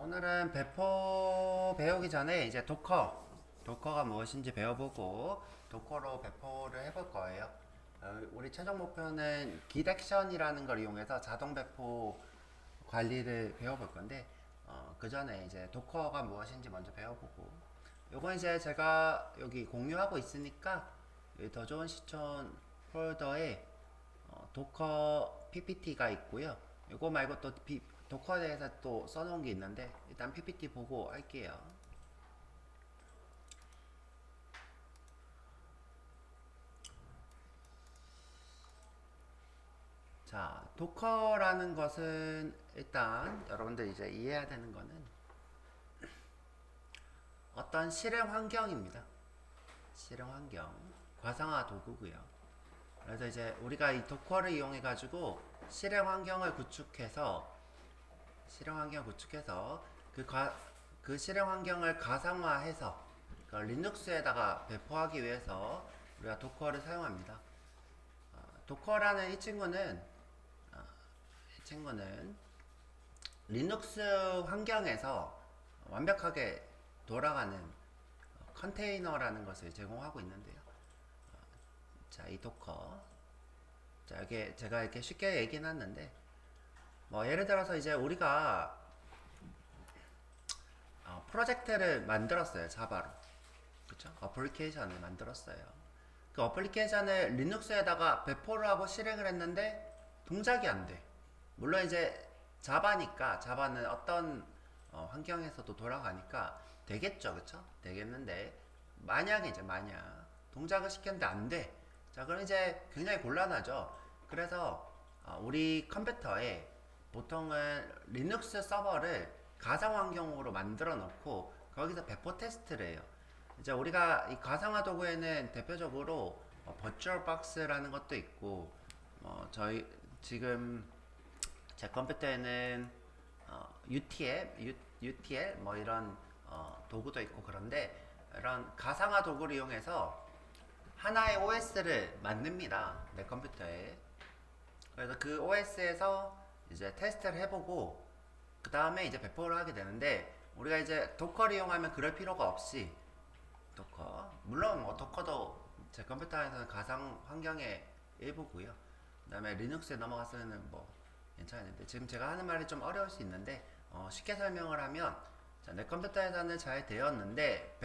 오늘은 배포 배우기 전에 이제 도커가 무엇인지 배워보고 도커로 배포를 해볼 거예요. 우리 최종 목표는 기덱션이라는 걸 이용해서 자동 배포 관리를 배워볼 건데 그 전에 이제 도커가 무엇인지 먼저 배워보고 요건 이제 제가 여기 공유하고 있으니까 여기 더 좋은 시촌 폴더에 도커 PPT가 있고요. 이거 말고 또 도커에 대해서 또 써놓은 게 있는데 일단 PPT 보고 할게요. 자, 도커라는 것은 일단 여러분들 이제 이해해야 되는 거는 어떤 실행 환경입니다. 실행 환경, 과상화 도구고요. 그래서 이제 우리가 이 도커를 이용해 가지고 실행 환경 구축해서 그 실행 환경을 가상화해서 그 리눅스에다가 배포하기 위해서 우리가 도커를 사용합니다. 도커라는 이 친구는 리눅스 환경에서 완벽하게 돌아가는 컨테이너라는 것을 제공하고 있는데요. 자, 이 도커. 자, 이게 제가 이렇게 쉽게 얘기해놨는데, 뭐 예를 들어서 이제 우리가 프로젝트를 만들었어요, 자바로. 그쵸? 어플리케이션을 만들었어요. 그 어플리케이션을 리눅스에다가 배포를 하고 실행을 했는데 동작이 안 돼. 물론 이제 자바는 어떤 환경에서도 돌아가니까 되겠죠, 그쵸? 되겠는데 만약 동작을 시켰는데 안 돼. 자, 그럼 이제 굉장히 곤란하죠. 그래서 우리 컴퓨터에 보통은 리눅스 서버를 가상 환경으로 만들어 놓고 거기서 배포 테스트를 해요. 이제 우리가 이 가상화 도구에는 대표적으로 버추얼 박스라는 것도 있고 저희 지금 제 컴퓨터에는 UTL 뭐 이런 도구도 있고 그런데 이런 가상화 도구를 이용해서 하나의 OS를 만듭니다. 내 컴퓨터에. 그래서 그 OS에서 이제 테스트를 해보고 그 다음에 이제 배포를 하게 되는데 우리가 이제 도커를 이용하면 그럴 필요가 없이 물론 뭐 도커도 제 컴퓨터에서는 가상 환경의 일부고요. 그다음에 리눅스에 넘어가서는 뭐 괜찮은데 지금 제가 하는 말이 좀 어려울 수 있는데 쉽게 설명을 하면 자, 내 컴퓨터에서는 잘 되었는데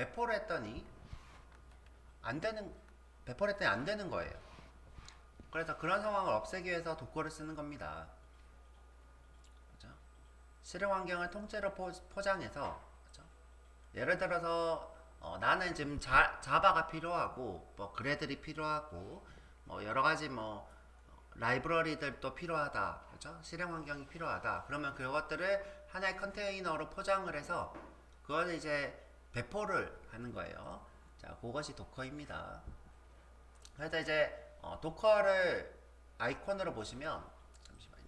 안 되는 배포를 했더니 안 되는 거예요. 그래서 그런 상황을 없애기 위해서 도커를 쓰는 겁니다. 그죠? 실행 환경을 통째로 포장해서 그죠? 예를 들어서 나는 지금 자바가 필요하고 뭐 그래들이 필요하고 뭐 여러 가지 뭐 라이브러리들도 필요하다. 그죠? 실행 환경이 필요하다. 그러면 그것들을 하나의 컨테이너로 포장을 해서 그걸 이제 배포를 하는 거예요. 자, 그것이 도커입니다. 그래서 이제 도커를 아이콘으로 보시면 잠시만요.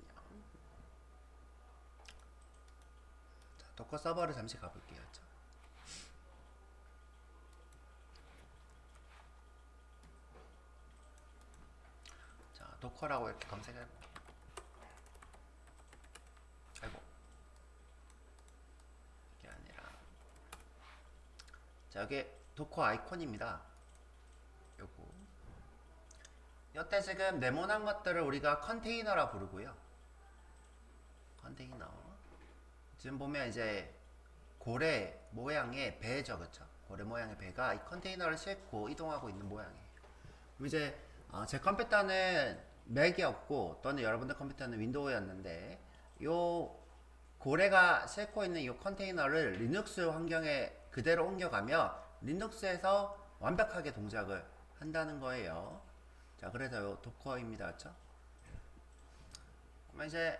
자, 도커 서버를 잠시 가볼게요. 자, 도커라고 이렇게 검색해 볼게요. 아이고, 이게 아니라. 자, 여기 도커 아이콘입니다. 요거. 여태 지금 네모난 것들을 우리가 컨테이너라 부르고요. 컨테이너. 지금 보면 이제 고래 모양의 배죠, 그쵸? 고래 모양의 배가 이 컨테이너를 싣고 이동하고 있는 모양이에요. 이제 제 컴퓨터는 맥이었고 또는 여러분들 컴퓨터는 윈도우였는데 요 고래가 싣고 있는 이 컨테이너를 리눅스 환경에 그대로 옮겨가면 리눅스에서 완벽하게 동작을 한다는 거예요. 자, 그래서 요 도커입니다, 그렇죠? 그러면 이제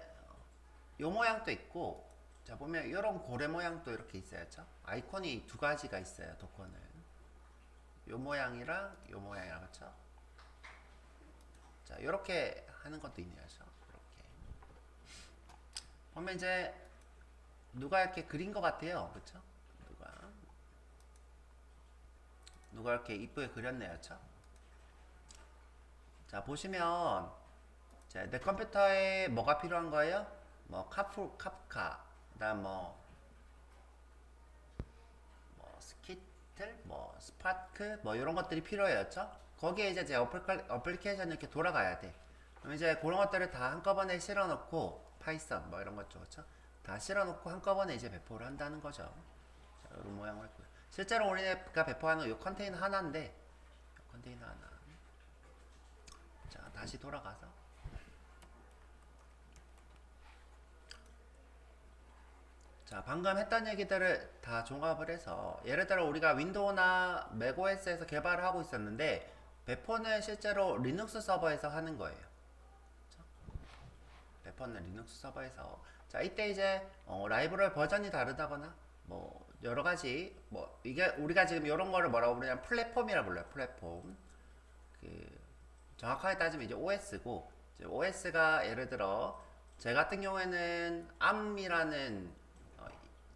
요 모양도 있고, 자 보면 이런 고래 모양도 이렇게 있어요, 그렇죠? 아이콘이 두 가지가 있어요, 도커는. 요 모양이랑 요 모양이랑 그렇죠? 자, 이렇게 하는 것도 있네요, 그렇죠? 이렇게. 보면 이제 누가 이렇게 그린 것 같아요, 그렇죠? 누가 이렇게 이쁘게 그렸네요, 그렇죠? 자, 보시면 자, 내 컴퓨터에 뭐가 필요한 거예요? 뭐 카프카, 그다음 뭐 뭐 스파크 뭐 이런 것들이 필요해였죠. 거기에 이제 제 어플리케이션이 이렇게 돌아가야 돼. 그럼 이제 그런 것들을 다 한꺼번에 실어놓고 파이썬 뭐 이런 것죠, 그렇죠? 다 실어놓고 한꺼번에 이제 배포를 한다는 거죠. 자, 이런 모양으로 했고요. 실제로 우리가 배포하는 이 컨테이너 하나인데, 컨테이너 하나. 자, 다시 돌아가서. 자, 방금 했던 얘기들을 다 종합을 해서, 예를 들어 우리가 윈도우나 맥OS에서 개발을 하고 있었는데, 배포는 실제로 리눅스 서버에서 하는 거예요. 그쵸? 배포는 리눅스 서버에서. 자, 이때 이제 라이브러리 버전이 다르다거나 뭐 여러 가지 뭐 이게 우리가 지금 이런 거를 뭐라고 부르냐면 플랫폼이라 불러요. 플랫폼. 그 정확하게 따지면 이제 OS고, 이제 OS가 예를 들어 제 같은 경우에는 ARM이라는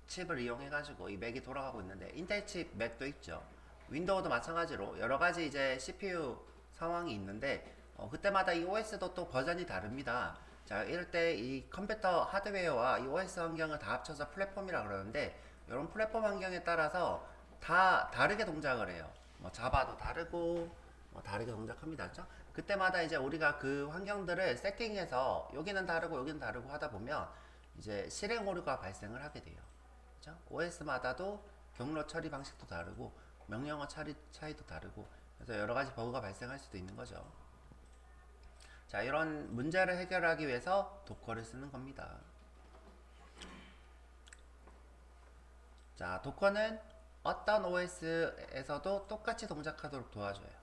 칩을 이용해가지고 이 맥이 돌아가고 있는데, 인텔 칩 맥도 있죠. 윈도우도 마찬가지로 여러 가지 이제 CPU 상황이 있는데, 그때마다 이 OS도 또 버전이 다릅니다. 자, 이럴 때 이 컴퓨터 하드웨어와 이 OS 환경을 다 합쳐서 플랫폼이라 그러는데, 이런 플랫폼 환경에 따라서 다 다르게 동작을 해요. 뭐 자바도 다르고 뭐 다르게 동작합니다. 그렇죠? 그때마다 이제 우리가 그 환경들을 세팅해서 여기는 다르고 여기는 다르고 하다 보면 이제 실행 오류가 발생을 하게 돼요. 그렇죠? OS마다도 경로 처리 방식도 다르고 명령어 차이도 다르고, 그래서 여러 가지 버그가 발생할 수도 있는 거죠. 자, 이런 문제를 해결하기 위해서 도커를 쓰는 겁니다. 자, 도커는 어떤 OS에서도 똑같이 동작하도록 도와줘요.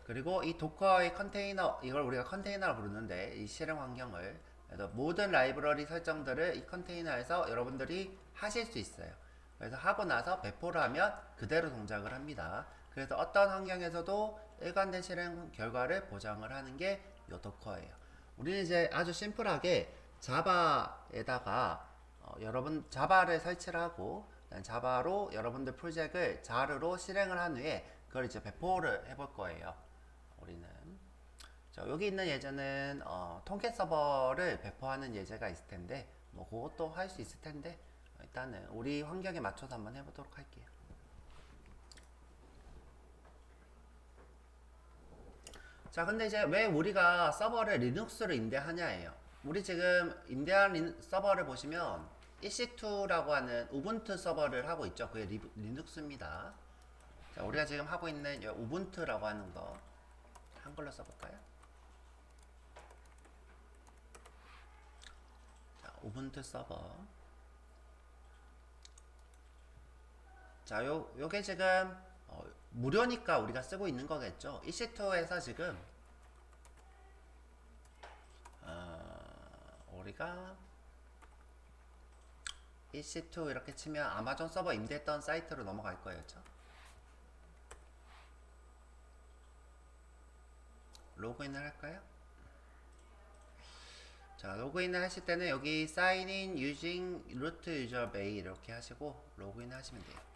그리고 이 도커의 컨테이너, 이걸 우리가 컨테이너로 부르는데, 이 실행 환경을, 그래서 모든 라이브러리 설정들을 이 컨테이너에서 여러분들이 하실 수 있어요. 그래서 하고 나서 배포를 하면 그대로 동작을 합니다. 그래서 어떤 환경에서도 일관된 실행 결과를 보장을 하는 게 이 도커예요. 우리는 이제 아주 심플하게 자바에다가 여러분 자바를 설치를 하고, 자바로 여러분들 프로젝트를 자르로 실행을 한 후에 그걸 이제 배포를 해볼 거예요. 우리는 자, 여기 있는 예제는 통계 서버를 배포하는 예제가 있을 텐데, 뭐 그것도 할 수 있을 텐데, 일단은 우리 환경에 맞춰서 한번 해보도록 할게요. 자, 근데 이제 왜 우리가 서버를 리눅스로 임대하냐예요. 우리 지금 임대한 서버를 보시면 EC2라고 하는 우분투 서버를 하고 있죠. 그게 리눅스입니다. 자, 우리가 지금 하고 있는 우분투라고 하는 거 한글로 써볼까요? 자, 우분투 서버. 자, 요게 지금 무료니까 우리가 쓰고 있는 거겠죠. EC2에서 지금 우리가 EC2 이렇게 치면 아마존 서버 임대했던 사이트로 넘어갈 거예요. 그렇죠? 로그인을 할까요? 자, 로그인을 하실 때는 여기 sign in using root user mail 이렇게 하시고 로그인 하시면 돼요.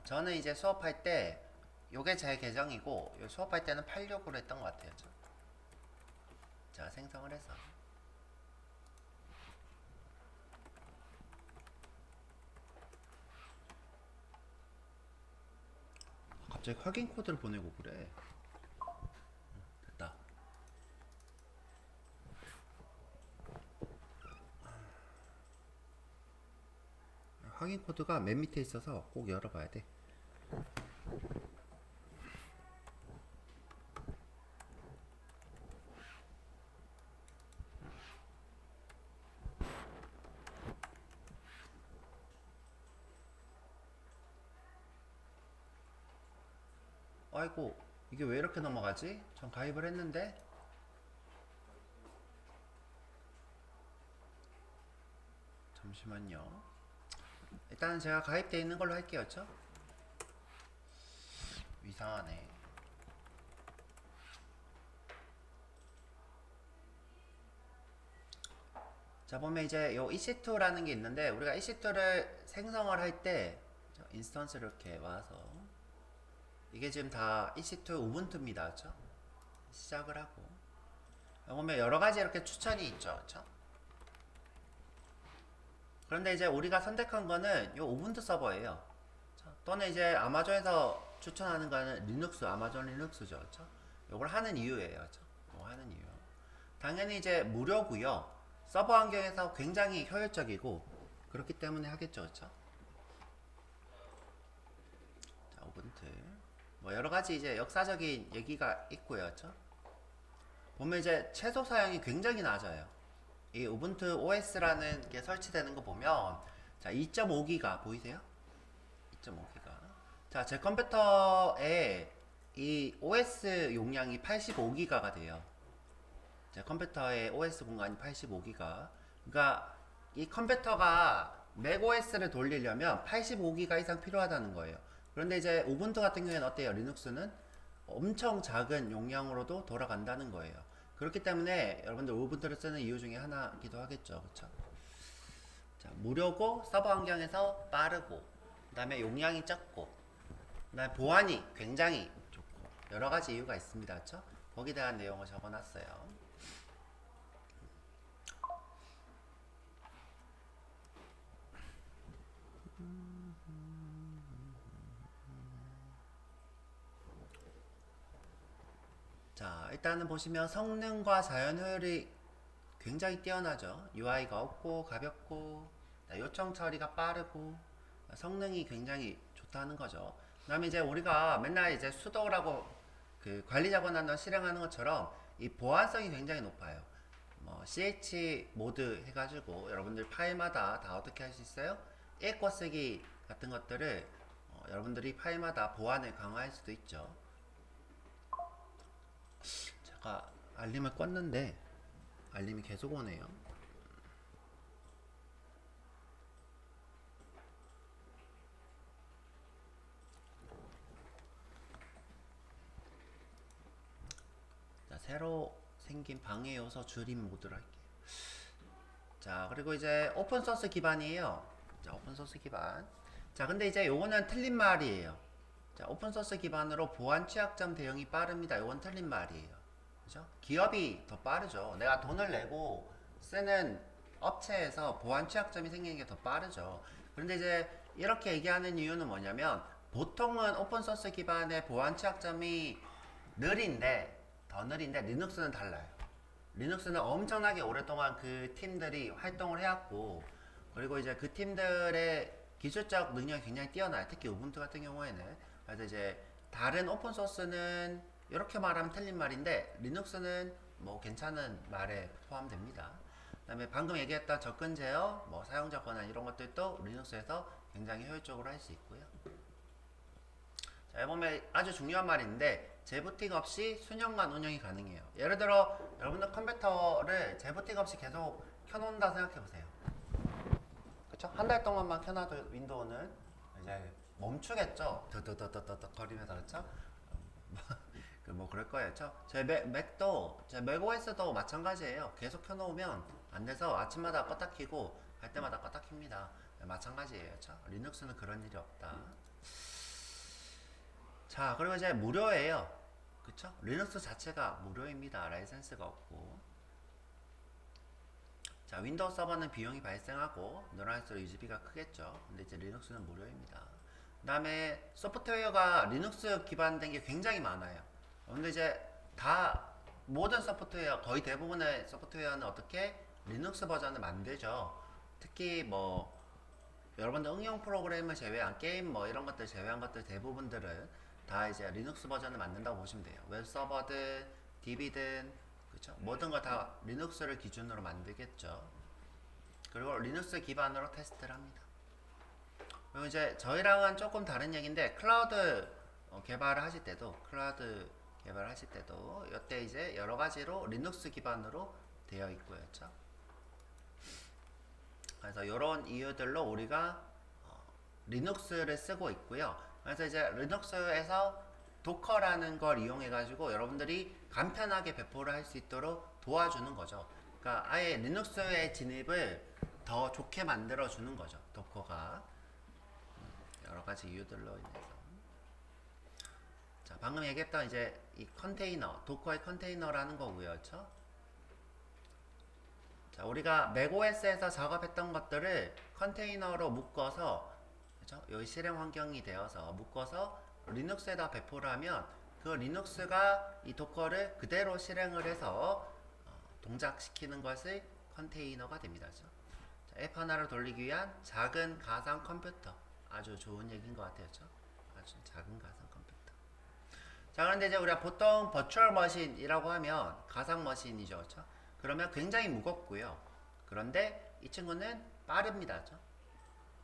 저는 이제 수업할 때 요게 제 계정이고, 요 수업할 때는 86으로 했던 것 같아요. 자, 생성을 해서 갑자기 확인 코드를 보내고 그래. 됐다. 확인 코드가 맨 밑에 있어서 꼭 열어봐야 돼. 아이고, 이게 왜 이렇게 넘어가지? 전 가입을 했는데. 잠시만요. 일단은 제가 가입되어 있는 걸로 할게요. 그쵸? 이상하네. 자, 보면 이제 요 EC2라는 게 있는데, 우리가 EC2를 생성을 할 때 인스턴스를 이렇게 와서, 이게 지금 다 EC2 우분투입니다. 그쵸? 시작을 하고 보면 여러 가지 이렇게 추천이 있죠. 그쵸? 그런데 이제 우리가 선택한 거는 요 우분투 서버예요. 또는 이제 아마존에서 추천하는 거는 리눅스, 아마존 리눅스죠. 그렇죠? 이걸 하는 이유예요. 그렇죠? 하는 이유. 당연히 이제 무료고요. 서버 환경에서 굉장히 효율적이고 그렇기 때문에 하겠죠. 그렇죠? 자, 우분투. 뭐 여러 가지 이제 역사적인 얘기가 있고요. 그렇죠? 보면 이제 최소 사양이 굉장히 낮아요. 이 우분투 OS라는 게 설치되는 거 보면 자, 2.5기가 보이세요? 2.5기가. 자, 제 컴퓨터에 이 OS 용량이 85기가가 돼요. 제 컴퓨터의 OS 공간이 85기가. 그러니까 이 컴퓨터가 맥OS를 돌리려면 85기가 이상 필요하다는 거예요. 그런데 이제 우분투 같은 경우에는 어때요? 리눅스는 엄청 작은 용량으로도 돌아간다는 거예요. 그렇기 때문에 여러분들 우분투를 쓰는 이유 중에 하나이기도 하겠죠. 그쵸? 자, 무료고 서버 환경에서 빠르고 그 다음에 용량이 적고 그 다음에 보안이 굉장히 좋고 여러 가지 이유가 있습니다. 그쵸? 거기에 대한 내용을 적어놨어요. 자, 일단은 보시면 성능과 자연 효율이 굉장히 뛰어나죠. UI가 없고 가볍고 요청 처리가 빠르고 성능이 굉장히 좋다는 거죠. 그다음에 이제 우리가 맨날 이제 수도라고 그 관리자 권한을 실행하는 것처럼 이 보안성이 굉장히 높아요. 뭐 CH 모드 해가지고 여러분들 파일마다 다 어떻게 할 수 있어요? 읽고 쓰기 같은 것들을 여러분들이 파일마다 보안을 강화할 수도 있죠. 제가 알림을 껐는데 알림이 계속 오네요. 자, 새로 생긴 방해 요소 줄임 모드로 할게요. 자, 그리고 이제 오픈소스 기반이에요. 자, 오픈소스 기반. 자, 근데 이제 요거는 틀린 말이에요. 자, 오픈소스 기반으로 보안 취약점 대응이 빠릅니다. 요건 틀린 말이에요. 그죠? 기업이 더 빠르죠. 내가 돈을 내고 쓰는 업체에서 보안 취약점이 생기는 게 더 빠르죠. 그런데 이제 이렇게 얘기하는 이유는 뭐냐면 보통은 오픈소스 기반의 보안 취약점이 더 느린데 리눅스는 달라요. 리눅스는 엄청나게 오랫동안 그 팀들이 활동을 해왔고 그리고 이제 그 팀들의 기술적 능력이 굉장히 뛰어나요. 특히 우분투 같은 경우에는. 그래서 이제 다른 오픈소스는 이렇게 말하면 틀린 말인데 리눅스는 뭐 괜찮은 말에 포함됩니다. 그 다음에 방금 얘기했던 접근 제어, 뭐 사용자 권한 이런 것들도 리눅스에서 굉장히 효율적으로 할 수 있고요. 자, 여기 보면 아주 중요한 말인데 재부팅 없이 수년간 운영이 가능해요. 예를 들어 여러분들 컴퓨터를 재부팅 없이 계속 켜놓는다 생각해보세요. 그쵸? 한 달 동안만 켜놔도 윈도우는 이제 멈추겠죠? 더더더더더 거리면서. 그쵸? 뭐 그럴 거예요. 그쵸? 제 맥도 제 맥OS도 마찬가지예요. 계속 켜놓으면 안 돼서 아침마다 껐다 켜고 갈 때마다 껐다 켭니다. 마찬가지예요. 그쵸? 리눅스는 그런 일이 없다. 자, 그리고 이제 무료예요. 그쵸? 리눅스 자체가 무료입니다. 라이센스가 없고. 자, 윈도우 서버는 비용이 발생하고 늘어날수록 유지비가 크겠죠. 근데 이제 리눅스는 무료입니다. 그 다음에 소프트웨어가 리눅스 기반된 게 굉장히 많아요. 근데 이제 다 모든 소프트웨어, 거의 대부분의 소프트웨어는 어떻게 리눅스 버전을 만들죠. 특히 뭐 여러분들 응용 프로그램을 제외한 게임 뭐 이런 것들 제외한 것들 대부분들은 다 이제 리눅스 버전을 만든다고 보시면 돼요. 웹 서버든 DB든 그쵸? 모든 걸 다 리눅스를 기준으로 만들겠죠. 그리고 리눅스 기반으로 테스트를 합니다. 그리고 이제 저희랑은 조금 다른 얘기인데 클라우드 개발을 하실 때도 이때 이제 여러 가지로 리눅스 기반으로 되어 있고요. 그쵸? 그래서 이런 이유들로 우리가 리눅스를 쓰고 있고요. 그래서 이제 리눅스에서 도커라는 걸 이용해 가지고 여러분들이 간편하게 배포를 할 수 있도록 도와주는 거죠. 그러니까 아예 리눅스의 진입을 더 좋게 만들어 주는 거죠. 도커가 여러 가지 이유들로 인해서. 자, 방금 얘기했던 이제 이 컨테이너, 도커의 컨테이너라는 거고요. 그렇죠? 자, 우리가 맥OS에서 작업했던 것들을 컨테이너로 묶어서 그죠? 여기 실행 환경이 되어서 묶어서 리눅스에다 배포를 하면 그 리눅스가 이 도커를 그대로 실행을 해서 동작시키는 것이 컨테이너가 됩니다. 그죠? 자, 앱 하나를 돌리기 위한 작은 가상 컴퓨터. 아주 좋은 얘기인 것 같아요. 그죠? 아주 작은 가상 컴퓨터. 자, 그런데 이제 우리가 보통 버추얼 머신이라고 하면 가상 머신이죠. 그렇죠? 그러면 굉장히 무겁고요. 그런데 이 친구는 빠릅니다. 그렇죠?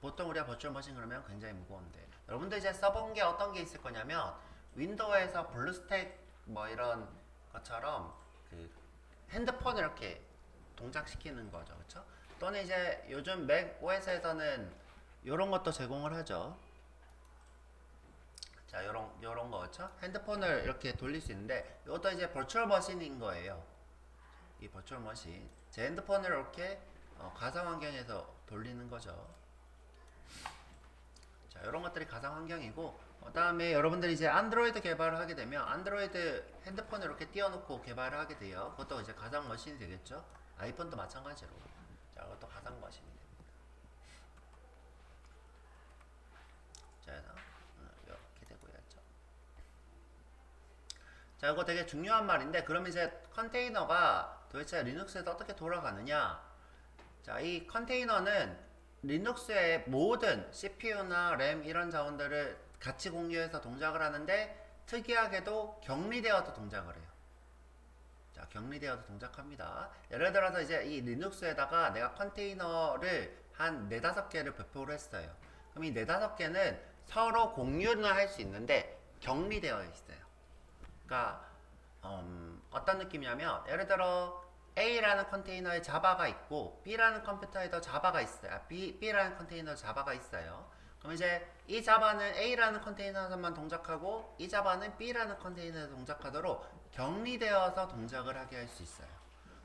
보통 우리가 버추얼 머신 그러면 굉장히 무거운데 여러분들 이제 써본 게 어떤 게 있을 거냐면 윈도우에서 블루스택 뭐 이런 것처럼 그 핸드폰을 이렇게 동작시키는 거죠. 그렇죠? 또는 이제 요즘 맥 OS에서는 이런 것도 제공을 하죠. 자, 요런 거, 그렇죠? 핸드폰을 이렇게 돌릴 수 있는데 이것도 이제 버추얼 머신인 거예요. 이 버추얼 머신. 제 핸드폰을 이렇게 가상 환경에서 돌리는 거죠. 자, 이런 것들이 가상 환경이고, 다음에 여러분들이 이제 안드로이드 개발을 하게 되면 안드로이드 핸드폰을 이렇게 띄워놓고 개발을 하게 돼요. 그것도 이제 가상 머신이 되겠죠. 아이폰도 마찬가지로. 자, 이것도 가상 머신이 됩니다. 자, 그래서 이렇게 되고요. 자, 이거 되게 중요한 말인데, 그럼 이제 컨테이너가 도대체 리눅스에서 어떻게 돌아가느냐? 자, 이 컨테이너는 리눅스의 모든 CPU나 램 이런 자원들을 같이 공유해서 동작을 하는데 특이하게도 격리되어도 동작을 해요. 자, 격리되어도 동작합니다. 예를 들어서 이제 이 리눅스에다가 내가 컨테이너를 한 4, 5개를 배포를 했어요. 그럼 이 4, 5개는 서로 공유는 할 수 있는데 격리되어 있어요. 그러니까 어떤 느낌이냐면 예를 들어 A라는 컨테이너에 자바가 있고 B라는 컴퓨터에도 자바가 있어요. B라는 컨테이너에 자바가 있어요. 그럼 이제 이 자바는 A라는 컨테이너에서만 동작하고 이 자바는 B라는 컨테이너에서 동작하도록 격리되어서 동작을 하게 할 수 있어요.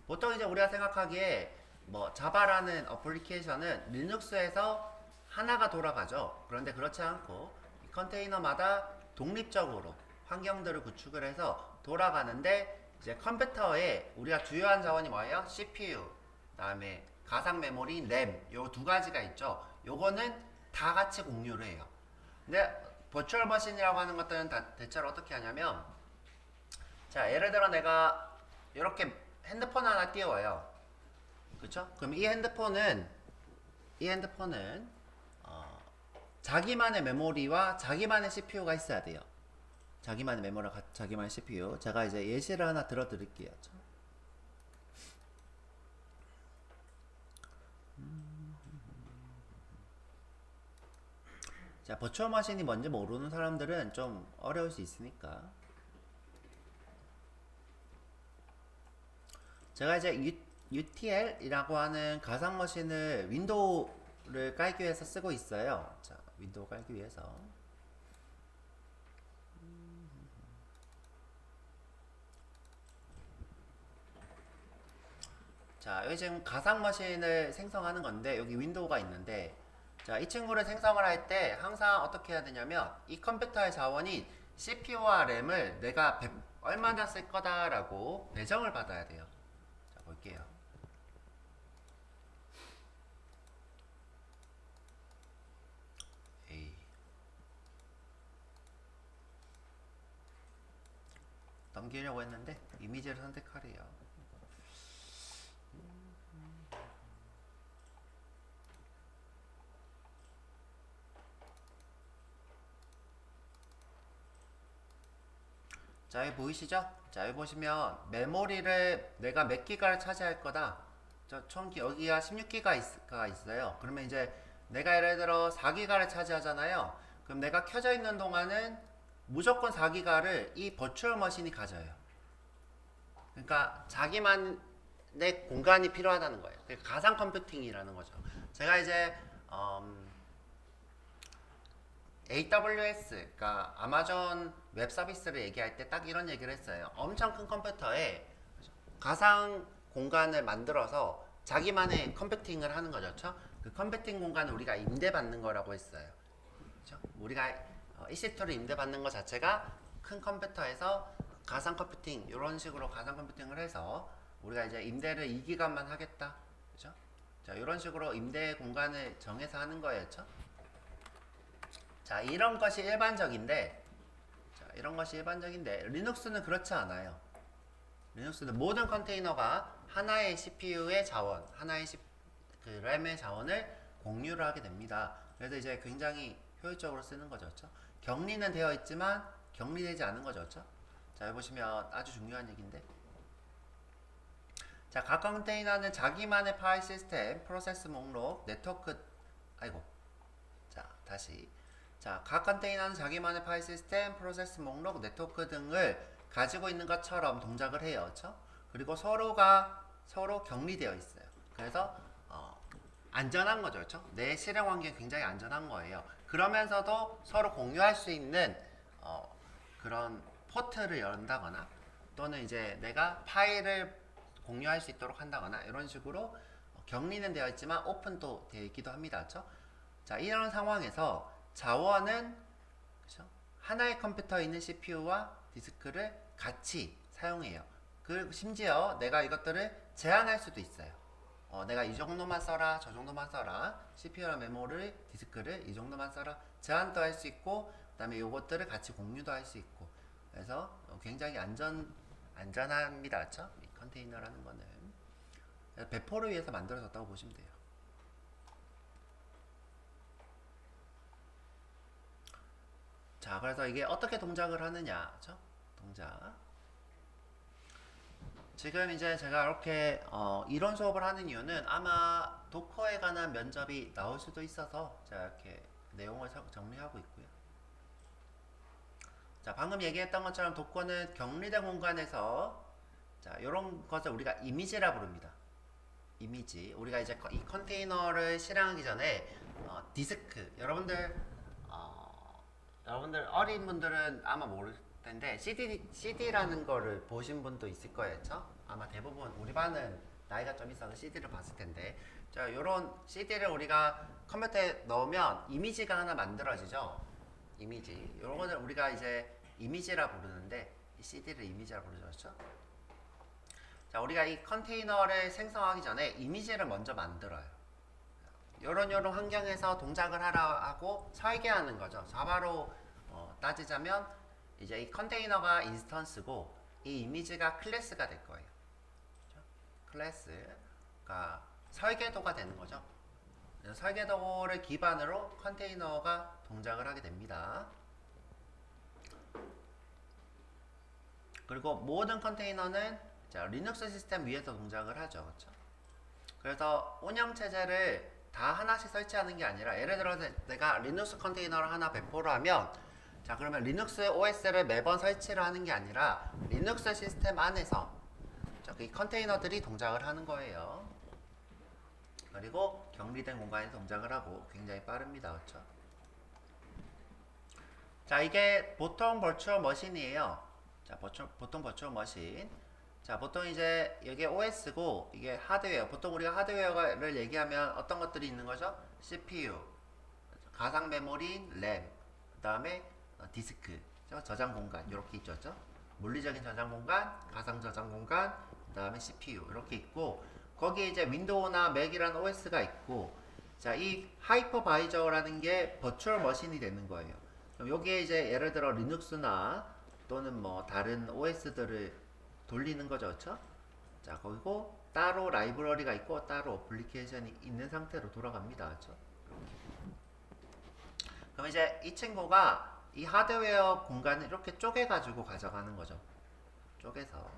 보통 이제 우리가 생각하기에 뭐 자바라는 어플리케이션은 리눅스에서 하나가 돌아가죠. 그런데 그렇지 않고 이 컨테이너마다 독립적으로 환경들을 구축을 해서 돌아가는데 이제 컴퓨터에 우리가 주요한 자원이 뭐예요? CPU, 그다음에 가상 메모리, 램 요 두 가지가 있죠. 요거는 다 같이 공유를 해요. 근데 버추얼 머신이라고 하는 것들은 대체로 어떻게 하냐면 자, 예를 들어 내가 이렇게 핸드폰 하나 띄워요. 그렇죠? 그럼 이 핸드폰은 자기만의 메모리와 자기만의 CPU가 있어야 돼요. 자기만의 메모리와 자기만의 CPU. 제가 이제 예시를 하나 들어드릴게요. 자, 버추얼 머신이 뭔지 모르는 사람들은 좀 어려울 수 있으니까. 제가 이제 UTL이라고 하는 가상 머신을 윈도우를 깔기 위해서 쓰고 있어요. 자, 윈도우 깔기 위해서. 자, 여기 지금 가상 머신을 생성하는 건데 여기 윈도우가 있는데 자, 이 친구를 생성을 할 때 항상 어떻게 해야 되냐면 이 컴퓨터의 자원이 CPU와 램을 내가 얼마나 쓸 거다라고 배정을 받아야 돼요. 자, 볼게요. 에이. 넘기려고 했는데 이미지를 선택하래요. 자, 여기 보이시죠? 자, 여기 보시면 메모리를 내가 몇 기가를 차지할 거다. 여기가 16기가 있어요. 그러면 이제 내가 예를 들어 4기가를 차지하잖아요. 그럼 내가 켜져 있는 동안은 무조건 4기가를 이 버추얼 머신이 가져요. 그러니까 자기만의 공간이 필요하다는 거예요. 그러니까 가상 컴퓨팅이라는 거죠. 제가 이제 AWS, 그러니까 아마존 웹 서비스를 얘기할 때 딱 이런 얘기를 했어요. 엄청 큰 컴퓨터에 가상 공간을 만들어서 자기만의 컴퓨팅을 하는 거죠. 그렇죠? 그 컴퓨팅 공간을 우리가 임대받는 거라고 했어요. 그렇죠? 우리가 EC2를 임대받는 것 자체가 큰 컴퓨터에서 가상 컴퓨팅 이런 식으로 가상 컴퓨팅을 해서 우리가 이제 임대를 2기간만 하겠다. 그렇죠? 자, 이런 식으로 임대 공간을 정해서 하는 거예요. 그렇죠? 자, 이런 것이 일반적인데, 리눅스는 그렇지 않아요. 리눅스는 모든 컨테이너가 하나의 CPU의 자원, 그 램의 자원을 공유를 하게 됩니다. 그래서 이제 굉장히 효율적으로 쓰는 거죠. 그렇죠? 격리는 되어 있지만 격리되지 않은 거죠. 그렇죠? 자, 여기 보시면 아주 중요한 얘기인데. 자, 각 컨테이너는 자기만의 파일 시스템, 프로세스 목록, 네트워크, 아이고. 자, 다시. 자, 각 컨테이너는 자기만의 파일 시스템, 프로세스 목록, 네트워크 등을 가지고 있는 것처럼 동작을 해요. 그렇죠? 그리고 서로 격리되어 있어요. 그래서 안전한 거죠. 그렇죠? 내 실행 환경이 굉장히 안전한 거예요. 그러면서도 서로 공유할 수 있는 그런 포트를 연다거나 또는 이제 내가 파일을 공유할 수 있도록 한다거나 이런 식으로 격리는 되어 있지만 오픈도 되어 있기도 합니다. 그렇죠? 자, 이런 상황에서 자원은 그렇죠? 하나의 컴퓨터에 있는 CPU와 디스크를 같이 사용해요. 그리고 심지어 내가 이것들을 제한할 수도 있어요. 내가 이 정도만 써라, 저 정도만 써라, CPU랑 메모리, 디스크를 이 정도만 써라, 제한도 할 수 있고, 그 다음에 요것들을 같이 공유도 할 수 있고, 그래서 굉장히 안전합니다. 그쵸? 이 컨테이너라는 거는. 배포를 위해서 만들어졌다고 보시면 돼요. 자, 그래서 이게 어떻게 동작을 하느냐, 그쵸? 동작. 지금 이제 제가 이렇게 이론 수업을 하는 이유는 아마 도커에 관한 면접이 나올 수도 있어서 제가 이렇게 내용을 정리하고 있고요. 자, 방금 얘기했던 것처럼 도커는 격리된 공간에서 자, 이런 것을 우리가 이미지라 부릅니다. 이미지. 우리가 이제 이 컨테이너를 실행하기 전에 디스크. 여러분들 어린 분들은 아마 모를 텐데 CD라는 거를 보신 분도 있을 거예요. 그쵸? 아마 대부분 우리 반은 나이가 좀 있어서 CD를 봤을 텐데 자, 요런 CD를 우리가 컴퓨터에 넣으면 이미지가 하나 만들어지죠. 이미지. 요런 거는 우리가 이제 이미지라 부르는데 이 CD를 이미지라 부르죠. 그렇죠? 자, 우리가 이 컨테이너를 생성하기 전에 이미지를 먼저 만들어요. 요런 환경에서 동작을 하고 설계하는 거죠. 자바로 따지자면 이제 이 컨테이너가 인스턴스고 이 이미지가 클래스가 될 거예요. 그렇죠? 클래스가 설계도가 되는 거죠. 설계도를 기반으로 컨테이너가 동작을 하게 됩니다. 그리고 모든 컨테이너는 자, 리눅스 시스템 위에서 동작을 하죠. 그렇죠? 그래서 운영체제를 다 하나씩 설치하는 게 아니라 예를 들어서 내가 리눅스 컨테이너를 하나 배포를 하면 자, 그러면 리눅스 OS를 매번 설치를 하는 게 아니라 리눅스 시스템 안에서 이 컨테이너들이 동작을 하는 거예요. 그리고 격리된 공간에서 동작을 하고 굉장히 빠릅니다. 그렇죠? 자, 이게 보통 버추얼 머신이에요. 자, 보통 버추얼 머신. 자, 보통 이제 여기 OS고 이게 하드웨어. 보통 우리가 하드웨어를 얘기하면 어떤 것들이 있는 거죠? CPU, 가상 메모리, 램, 그 다음에 디스크, 저장 공간 이렇게 있죠. 물리적인 저장 공간, 가상 저장 공간, 그 다음에 CPU 이렇게 있고 거기에 이제 윈도우나 맥이라는 OS가 있고 자, 이 하이퍼바이저라는 게 버추얼 머신이 되는 거예요. 그럼 여기에 이제 예를 들어 리눅스나 또는 뭐 다른 OS들을 돌리는 거죠. 그렇죠? 자, 그리고 따로 라이브러리가 있고 따로 어플리케이션이 있는 상태로 돌아갑니다. 그렇죠? 그럼 이제 이 친구가 이 하드웨어 공간을 이렇게 쪼개가지고 가져가는 거죠. 쪼개서.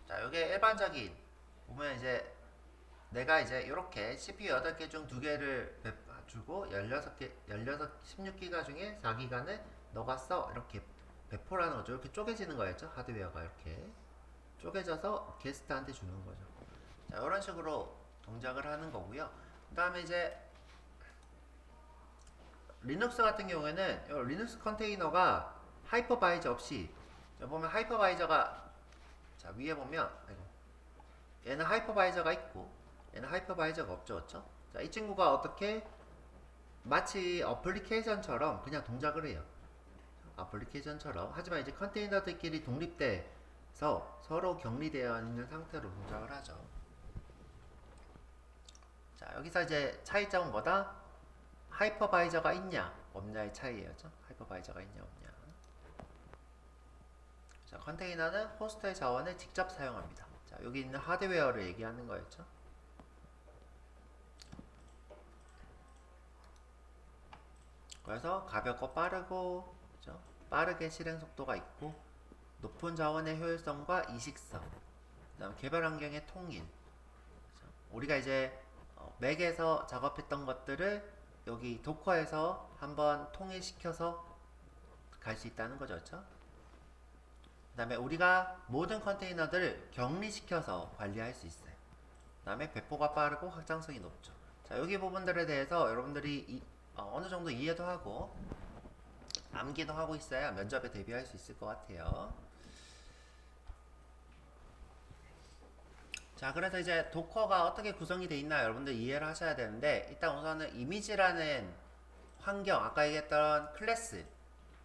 자, 이게 일반적인 보면 이제 내가 이제 이렇게 CPU 8개 중 2개를 주고 16개, 16기가 중에 4기가는 너가 써. 이렇게 배포라는 거죠. 이렇게 쪼개지는 거였죠. 하드웨어가 이렇게 쪼개져서 게스트한테 주는 거죠. 자, 이런 식으로 동작을 하는 거고요. 그 다음에 이제 리눅스 같은 경우에는 리눅스 컨테이너가 하이퍼바이저 없이 보면 하이퍼바이저가 자, 위에 보면 얘는 하이퍼바이저가 있고 얘는 하이퍼바이저가 없죠. 그렇죠? 자, 이 친구가 어떻게 마치 어플리케이션처럼 그냥 동작을 해요. 어플리케이션처럼. 하지만 이제 컨테이너들끼리 독립돼서 서로 격리되어 있는 상태로 동작을 하죠. 자, 여기서 이제 차이점은 뭐다? 하이퍼바이저가 있냐 없냐의 차이예요. 하이퍼바이저가 있냐 없냐. 자, 컨테이너는 호스트의 자원을 직접 사용합니다. 자, 여기 있는 하드웨어를 얘기하는 거였죠. 그래서 가볍고 빠르고, 그죠? 빠르게 실행 속도가 있고, 높은 자원의 효율성과 이식성, 그다음 개발 환경의 통일. 그죠? 우리가 이제 맥에서 작업했던 것들을 여기 도커에서 한번 통일시켜서 갈 수 있다는 거죠, 그렇죠? 그다음에 우리가 모든 컨테이너들을 격리시켜서 관리할 수 있어요. 그다음에 배포가 빠르고 확장성이 높죠. 자, 여기 부분들에 대해서 여러분들이 어느 정도 이해도 하고 암기도 하고 있어야 면접에 대비할 수 있을 것 같아요. 자, 그래서 이제 도커가 어떻게 구성이 되어 있나 여러분들 이해를 하셔야 되는데, 일단 우선은 이미지라는 환경, 아까 얘기했던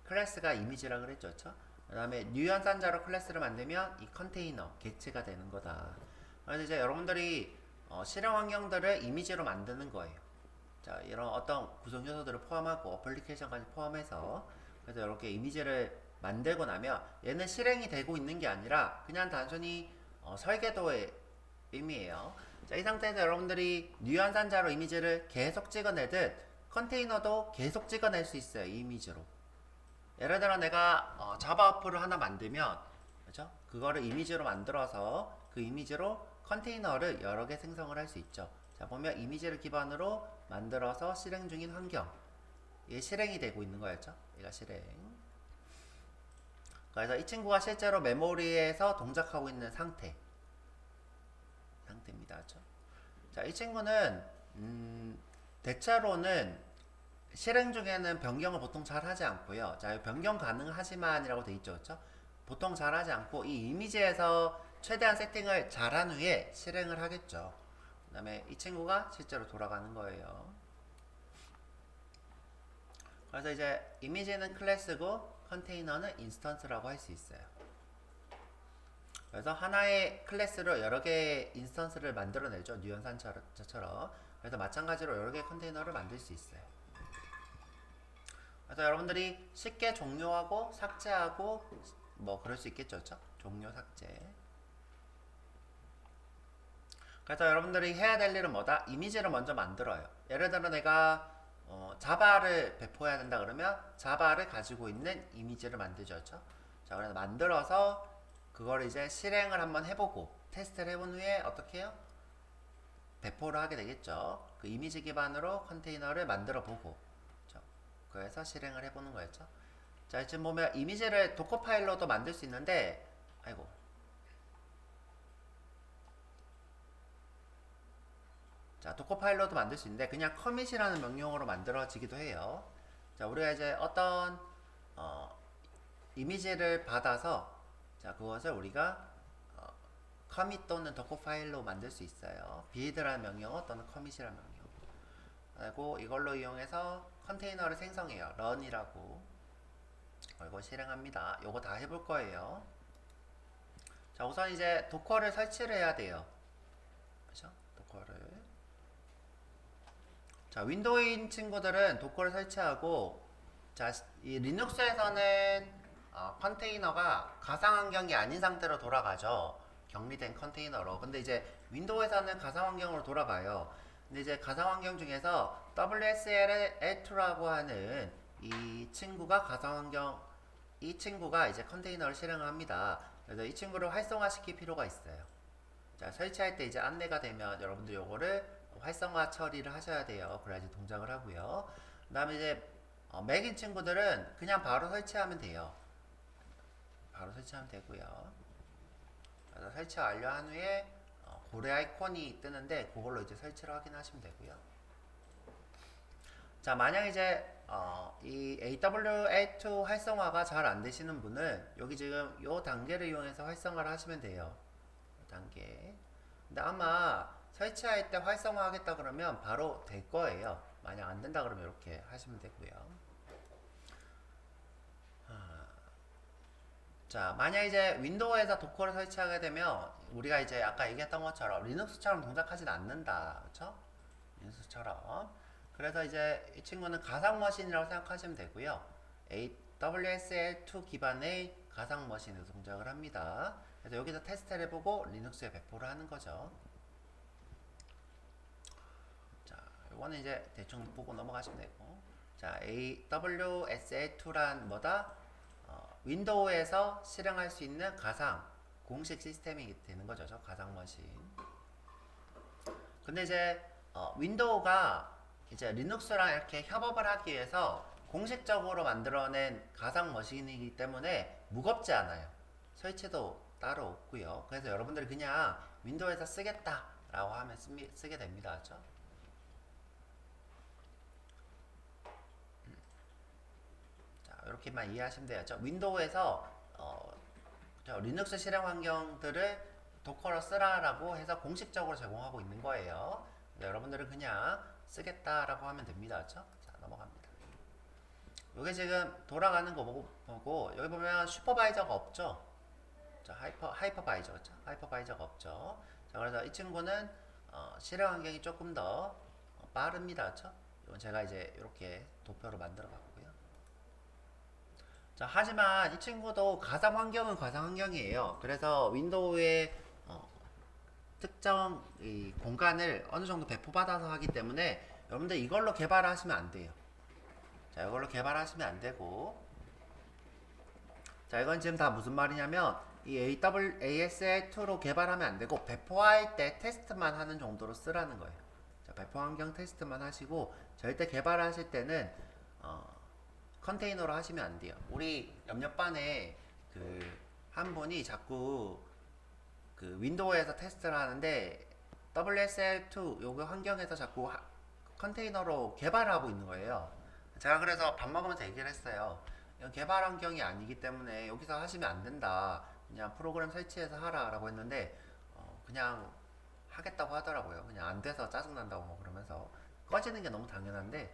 클래스가 이미지라 그랬죠, 그렇죠? 그 다음에 뉴연산자로 클래스를 만들면 이 컨테이너 객체가 되는 거다. 그래서 이제 여러분들이 실행 환경들을 이미지로 만드는 거예요. 자, 이런 어떤 구성 요소들을 포함하고 어플리케이션까지 포함해서, 그래서 이렇게 이미지를 만들고 나면 얘는 실행이 되고 있는 게 아니라 그냥 단순히 설계도의 의미예요. 자, 이 상태에서 여러분들이 뉴연산자로 이미지를 계속 찍어내듯 컨테이너도 계속 찍어낼 수 있어요. 이 이미지로. 예를 들어 내가 자바 어플을 하나 만들면, 그죠? 그거를 이미지로 만들어서 그 이미지로 컨테이너를 여러 개 생성을 할 수 있죠. 자, 보면 이미지를 기반으로 만들어서 실행 중인 환경. 이게 실행이 되고 있는 거였죠. 얘가 실행. 그래서 이 친구가 실제로 메모리에서 동작하고 있는 상태입니다. 그렇죠? 자, 이 친구는 대체로는 실행 중에는 변경을 보통 잘 하지 않고요. 자, 변경 가능하지만이라고 돼 있죠. 그렇죠? 보통 잘 하지 않고 이 이미지에서 최대한 세팅을 잘한 후에 실행을 하겠죠. 그 다음에 이 친구가 실제로 돌아가는 거예요. 그래서 이제 이미지는 클래스고 컨테이너는 인스턴스라고 할 수 있어요. 그래서 하나의 클래스로 여러 개의 인스턴스를 만들어내죠. 뉴연산처럼. 그래서 마찬가지로 여러 개의 컨테이너를 만들 수 있어요. 그래서 여러분들이 쉽게 종료하고 삭제하고 뭐 그럴 수 있겠죠. 그렇죠? 종료 삭제. 그래서 여러분들이 해야 될 일은 뭐다? 이미지를 먼저 만들어요. 예를 들어 내가 자바를 배포해야 된다 그러면 자바를 가지고 있는 이미지를 만들죠. 그렇죠? 자, 그래서 만들어서 그걸 이제 실행을 한번 해보고 테스트를 해본 후에 어떻게 해요? 배포를 하게 되겠죠. 그 이미지 기반으로 컨테이너를 만들어 보고, 그렇죠? 그래서 실행을 해보는 거였죠. 자, 지금 보면 이미지를 도커 파일로도 만들 수 있는데, 아이고. 자, 도커 파일로도 만들 수 있는데 그냥 커밋이라는 명령어로 만들어지기도 해요. 자, 우리가 이제 어떤 이미지를 받아서, 자, 그것을 우리가 커밋 또는 도커 파일로 만들 수 있어요. build라는 명령어 또는 commit이라는 명령어. 그리고 이걸로 이용해서 컨테이너를 생성해요. run이라고. 그리고 실행합니다. 요거 다 해볼 거예요. 자, 우선 이제 도커를 설치를 해야 돼요. 그죠? 도커를. 자, 윈도우인 친구들은 도커를 설치하고, 자, 이 리눅스에서는 컨테이너가 가상 환경이 아닌 상태로 돌아가죠. 격리된 컨테이너로. 근데 이제 윈도우에서는 가상 환경으로 돌아가요. 근데 이제 가상 환경 중에서 WSL2라고 하는 이 친구가 이 친구가 이제 컨테이너를 실행을 합니다. 그래서 이 친구를 활성화시킬 필요가 있어요. 자, 설치할 때 이제 안내가 되면 여러분들 요거를 활성화 처리를 하셔야 돼요. 그래야지 동작을 하고요. 그 다음에 이제 맥인 친구들은 그냥 바로 설치하면 돼요. 바로 설치하면 되고요. 그래서 설치 완료한 후에 고래 아이콘이 뜨는데 그걸로 이제 설치를 확인하시면 되고요. 자, 만약 이제 이 AWA2 활성화가 잘 안 되시는 분은 여기 지금 요 단계를 이용해서 활성화를 하시면 돼요. 이 단계. 근데 아마 설치할 때 활성화 하겠다 그러면 바로 될 거예요. 만약 안 된다 그러면 이렇게 하시면 되고요. 자, 만약 이제 윈도우에서 도커를 설치하게 되면 우리가 이제 아까 얘기했던 것처럼 리눅스처럼 동작하진 않는다. 그쵸? 리눅스처럼. 그래서 이제 이 친구는 가상 머신이라고 생각하시면 되고요. AWSL2 기반의 가상 머신으로 동작을 합니다. 그래서 여기서 테스트를 해보고 리눅스에 배포를 하는 거죠. 자, 이거는 이제 대충 보고 넘어가시면 되고. 자, AWSL2란 뭐다? 윈도우에서 실행할 수 있는 가상 공식 시스템이 되는 거죠. 저 가상 머신. 근데 이제 윈도우가 이제 리눅스랑 이렇게 협업을 하기 위해서 공식적으로 만들어낸 가상 머신이기 때문에 무겁지 않아요. 설치도 따로 없고요. 그래서 여러분들이 그냥 윈도우에서 쓰겠다라고 하면 쓰게 됩니다. 그렇죠? 자, 이렇게만 이해하시면 돼요. 윈도우에서 리눅스 실행 환경들을 도커로 쓰라라고 해서 공식적으로 제공하고 있는 거예요. 여러분들은 그냥 쓰겠다라고 하면 됩니다. 그렇죠? 자, 넘어갑니다. 이게 지금 돌아가는 거 보고 여기 보면 슈퍼바이저가 없죠. 자, 하이퍼바이저, 그렇죠? 하이퍼바이저가 없죠. 자, 그래서 이 친구는 실행 환경이 조금 더 빠릅니다. 그렇죠? 이건 제가 이제 이렇게 도표로 만들어 봤고요. 자, 하지만 이 친구도 가상 환경은 가상 환경이에요. 그래서 윈도우의 특정 이 공간을 어느 정도 배포받아서 하기 때문에 여러분들 이걸로 개발하시면 안 돼요. 자, 이걸로 개발하시면 안 되고, 자, 이건 지금 다 무슨 말이냐면 이 ASL2로 개발하면 안 되고 배포할 때 테스트만 하는 정도로 쓰라는 거예요. 자, 배포 환경 테스트만 하시고 절대 개발하실 때는 컨테이너로 하시면 안 돼요. 우리 옆반에 그 한 분이 자꾸 그 윈도우에서 테스트를 하는데 WSL2 요거 환경에서 자꾸 컨테이너로 개발을 하고 있는 거예요. 제가 그래서 밥 먹으면서 얘기를 했어요. 이건 개발 환경이 아니기 때문에 여기서 하시면 안 된다. 그냥 프로그램 설치해서 하라라고 했는데 그냥 하겠다고 하더라고요. 그냥 안 돼서 짜증난다고 뭐 그러면서 꺼지는 게 너무 당연한데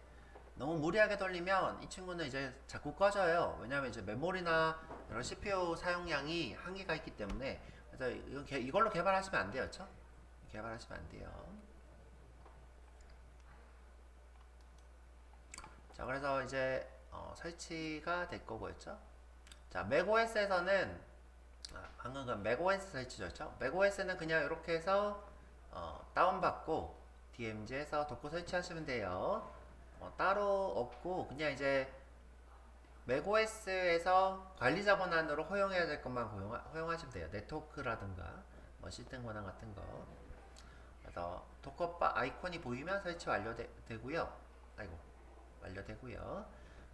너무 무리하게 돌리면 이 친구는 이제 자꾸 꺼져요. 왜냐면 이제 메모리나 이런 CPU 사용량이 한계가 있기 때문에. 그래서 이걸로 개발하시면 안 돼요. 그렇죠? 개발하시면 안 돼요. 자, 그래서 이제 설치가 될 거고였죠. 자, 맥OS에서는 방금 그 맥OS 설치죠. 맥OS는 그냥 이렇게 해서 다운받고 DMZ에서 도커 설치하시면 돼요. 따로 없고 그냥 이제 맥OS에서 관리자 권한으로 허용해야 될 것만 허용하시면 돼요. 네트워크라든가 뭐 시스템 권한 같은 거. 그래서 도커 아이콘이 보이면 설치 완료되고요. 아이고, 완료되고요.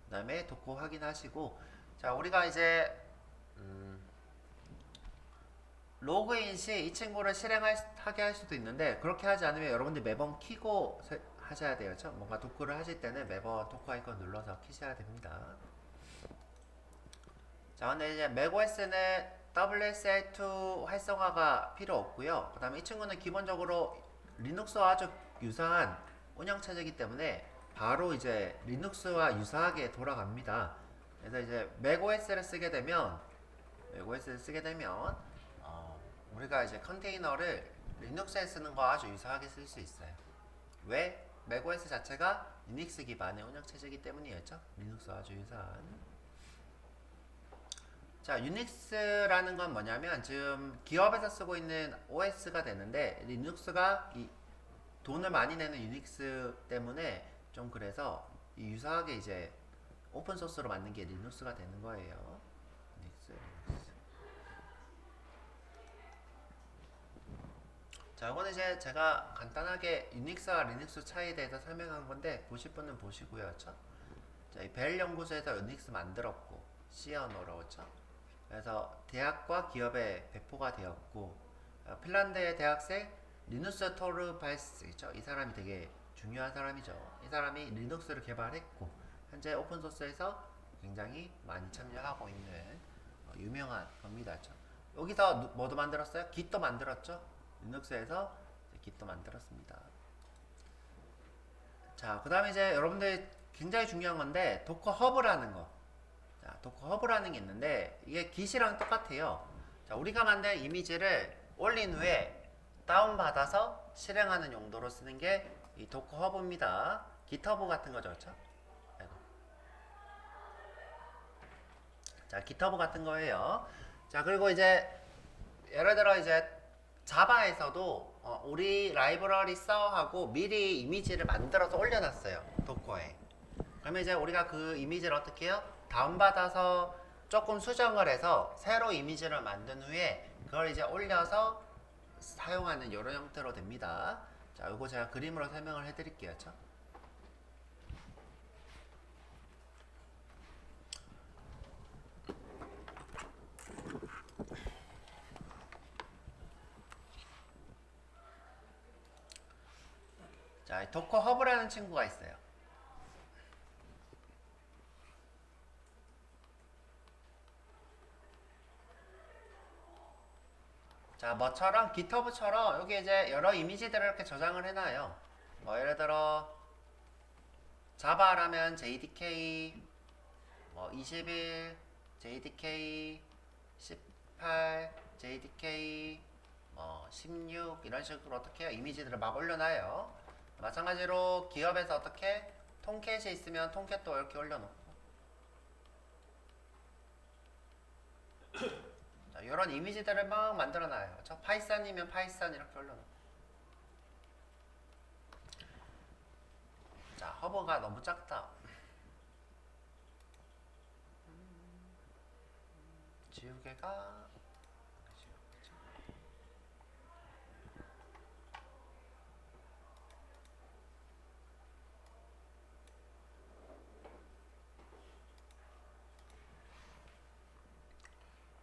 그 다음에 도커 확인하시고, 자, 우리가 이제 로그인 시 이 친구를 실행하게 할 수도 있는데 그렇게 하지 않으면 여러분들 매번 키고 하셔야 돼요. 그렇죠? 뭔가 도커를 하실 때는 매번 도커 아이콘 눌러서 키셔야 됩니다. 자, 근데 이제 맥OS는 WSL2 활성화가 필요 없고요. 그 다음에 이 친구는 기본적으로 리눅스와 아주 유사한 운영체제이기 때문에 바로 이제 리눅스와 유사하게 돌아갑니다. 그래서 이제 맥OS를 쓰게 되면 우리가 이제 컨테이너를 리눅스에 쓰는 거 아주 유사하게 쓸 수 있어요. 왜? 맥OS 자체가 유닉스 기반의 운영체제이기 때문이었죠. 리눅스와 아주 유사한. 자, 유닉스라는 건 뭐냐면 지금 기업에서 쓰고 있는 OS가 되는데 리눅스가 이 돈을 많이 내는 유닉스 때문에 좀 그래서 유사하게 이제 오픈 소스로 만든 게 리눅스가 되는 거예요. 유닉스. 자, 이거는 이제 제가 간단하게 유닉스와 리눅스 차이에 대해서 설명한 건데 보실 분은 보시고요. 그렇죠? 자, 이 벨 연구소에서 유닉스 만들었고 C 언어로 그렇죠? 그래서 대학과 기업에 배포가 되었고 핀란드의 대학생 리누스 토르발스 있죠? 이 사람이 되게 중요한 사람이죠. 이 사람이 리눅스를 개발했고 현재 오픈소스에서 굉장히 많이 참여하고 있는 유명한 겁니다. 그렇죠? 여기서 뭐도 만들었어요? 깃도 만들었죠? 리눅스에서 깃도 만들었습니다. 자, 그 다음에 이제 여러분들 굉장히 중요한 건데 도커 허브라는 거. 자, 도커 허브라는 게 있는데 이게 깃이랑 똑같아요. 자, 우리가 만든 이미지를 올린 후에 다운받아서 실행하는 용도로 쓰는 게 이 도커 허브입니다. 기터브 같은 거죠, 그렇죠? 아이고. 자, 기터브 같은 거예요. 자, 그리고 이제 예를 들어 이제 자바에서도 우리 라이브러리 써 하고 미리 이미지를 만들어서 올려놨어요, 도커에. 그러면 이제 우리가 그 이미지를 어떻게 해요? 다운받아서 조금 수정을 해서 새로 이미지를 만든 후에 그걸 이제 올려서 사용하는 이런 형태로 됩니다. 자, 이거 제가 그림으로 설명을 해드릴게요. 그렇죠? 자, 도커 허브라는 친구가 있어요. 자, 뭐처럼 GitHub처럼 여기 이제 여러 이미지들을 이렇게 저장을 해놔요. 뭐 예를 들어 자바라면 JDK 뭐 21, JDK 18, JDK 뭐 16 이런 식으로 어떻게 해요? 이미지들을 막 올려놔요. 마찬가지로 기업에서 어떻게 통캣이 있으면 통캣도 이렇게 올려놓고 자, 이런 이미지들을 막 만들어놔요. 저 파이썬이면 파이썬 이렇게 올려놓고 자, 허브가 너무 작다. 지우개가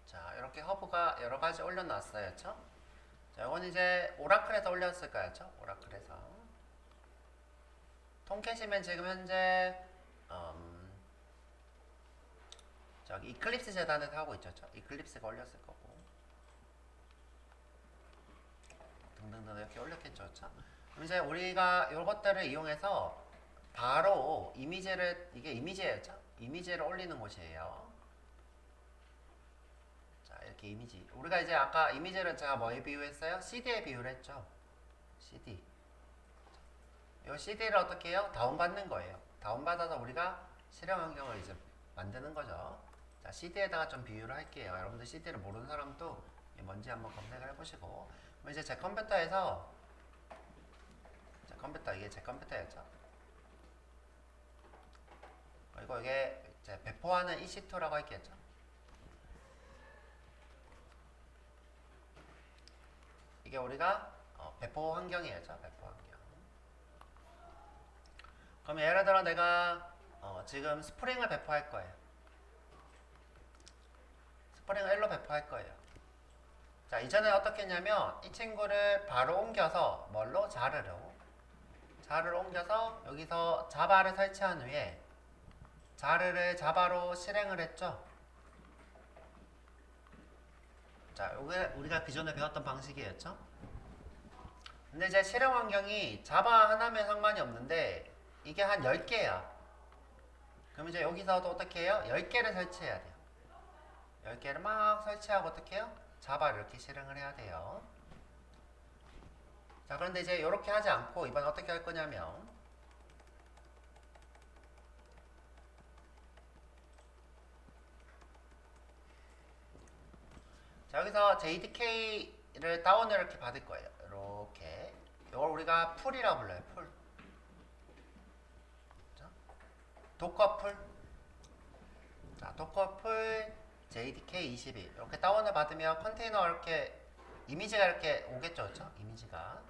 자, 이렇게 허브가 여러 가지 올려놨어요. 그쵸? 자, 이건 이제 오라클에서 올렸을 거예요. 그쵸? 오라클에서. 통캣이면 지금 현재, 저기 이클립스 재단에서 하고 있죠. 그쵸? 이클립스가 올렸을 거고. 등등등 이렇게 올렸겠죠. 그쵸? 그럼 이제 우리가 이것들을 이용해서 바로 이미지를, 이게 이미지예요. 그쵸? 이미지를 올리는 곳이에요. 이렇게 이미지. 우리가 이제 아까 이미지를 제가 뭐에 비유했어요? CD에 비유를 했죠. CD. 이 CD를 어떻게 해요? 다운받는 거예요. 다운받아서 우리가 실행 환경을 이제 만드는 거죠. 자, CD에다가 좀 비유를 할게요. 여러분들 CD를 모르는 사람도 뭔지 한번 검색을 해보시고. 그럼 이제 제 컴퓨터에서 제 컴퓨터, 이게 제 컴퓨터였죠. 그리고 이게 이제 배포하는 EC2라고 했겠죠. 이게 우리가 배포 환경이었죠. 배포 환경. 그럼 예를 들어 내가 지금 스프링을 배포할 거예요. 스프링을 1로 배포할 거예요. 자, 이전에 어떻게 했냐면 이 친구를 바로 옮겨서 뭘로? 자르를 옮겨서 여기서 자바를 설치한 후에 자르를 자바로 실행을 했죠. 자, 이게 우리가 기존에 배웠던 방식이었죠. 근데 이제 실행 환경이 자바 하나면 상관이 없는데 이게 한 10개야. 그럼 이제 여기서도 어떻게 해요? 10개를 설치해야 돼요. 10개를 막 설치하고 어떻게 해요? 자바를 이렇게 실행을 해야 돼요. 자, 그런데 이제 이렇게 하지 않고 이번 어떻게 할 거냐면 자, 여기서 JDK를 다운을 이렇게 받을 거예요. 이렇게. 이걸 우리가 풀이라고 불러요. 풀. 도커 풀. 자, 도커 풀 JDK 22 이렇게 다운을 받으면 컨테이너 이렇게 이미지가 이렇게 오겠죠, 그렇죠? 이미지가.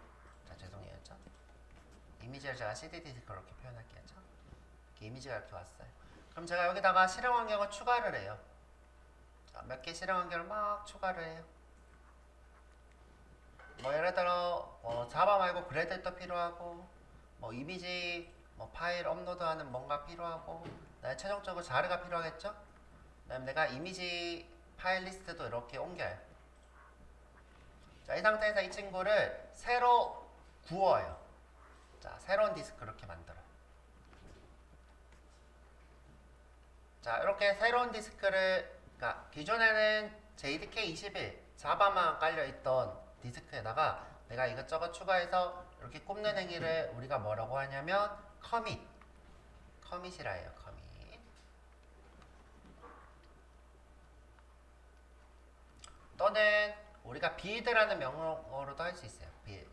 자, 죄송해요, 그렇죠? 이미지를 제가 CD 디스크로 이렇게 표현할게요, 그렇죠? 이렇게 이미지가 이렇게 왔어요. 그럼 제가 여기다가 실행 환경을 추가를 해요. 자, 몇 개 실행 환경을 막 추가를 해요. 뭐 예를 들어 자바 말고 그래들도 필요하고 뭐 이미지 뭐 파일 업로드하는 뭔가 필요하고 그다음에 최종적으로 자료가 필요하겠죠? 그다음에 내가 이미지 파일 리스트도 이렇게 옮겨요. 자, 이 상태에서 이 친구를 새로 구워요. 자, 새로운 디스크 이렇게 만들어요. 자, 이렇게 새로운 디스크를 그러니까 기존에는 JDK 21 자바만 깔려있던 디스크에다가 내가 이것저것 추가해서 이렇게 꼽는 행위를 우리가 뭐라고 하냐면 커밋이라 해요. 커밋. 또는 우리가 build라는 명령어로도 할 수 있어요. build.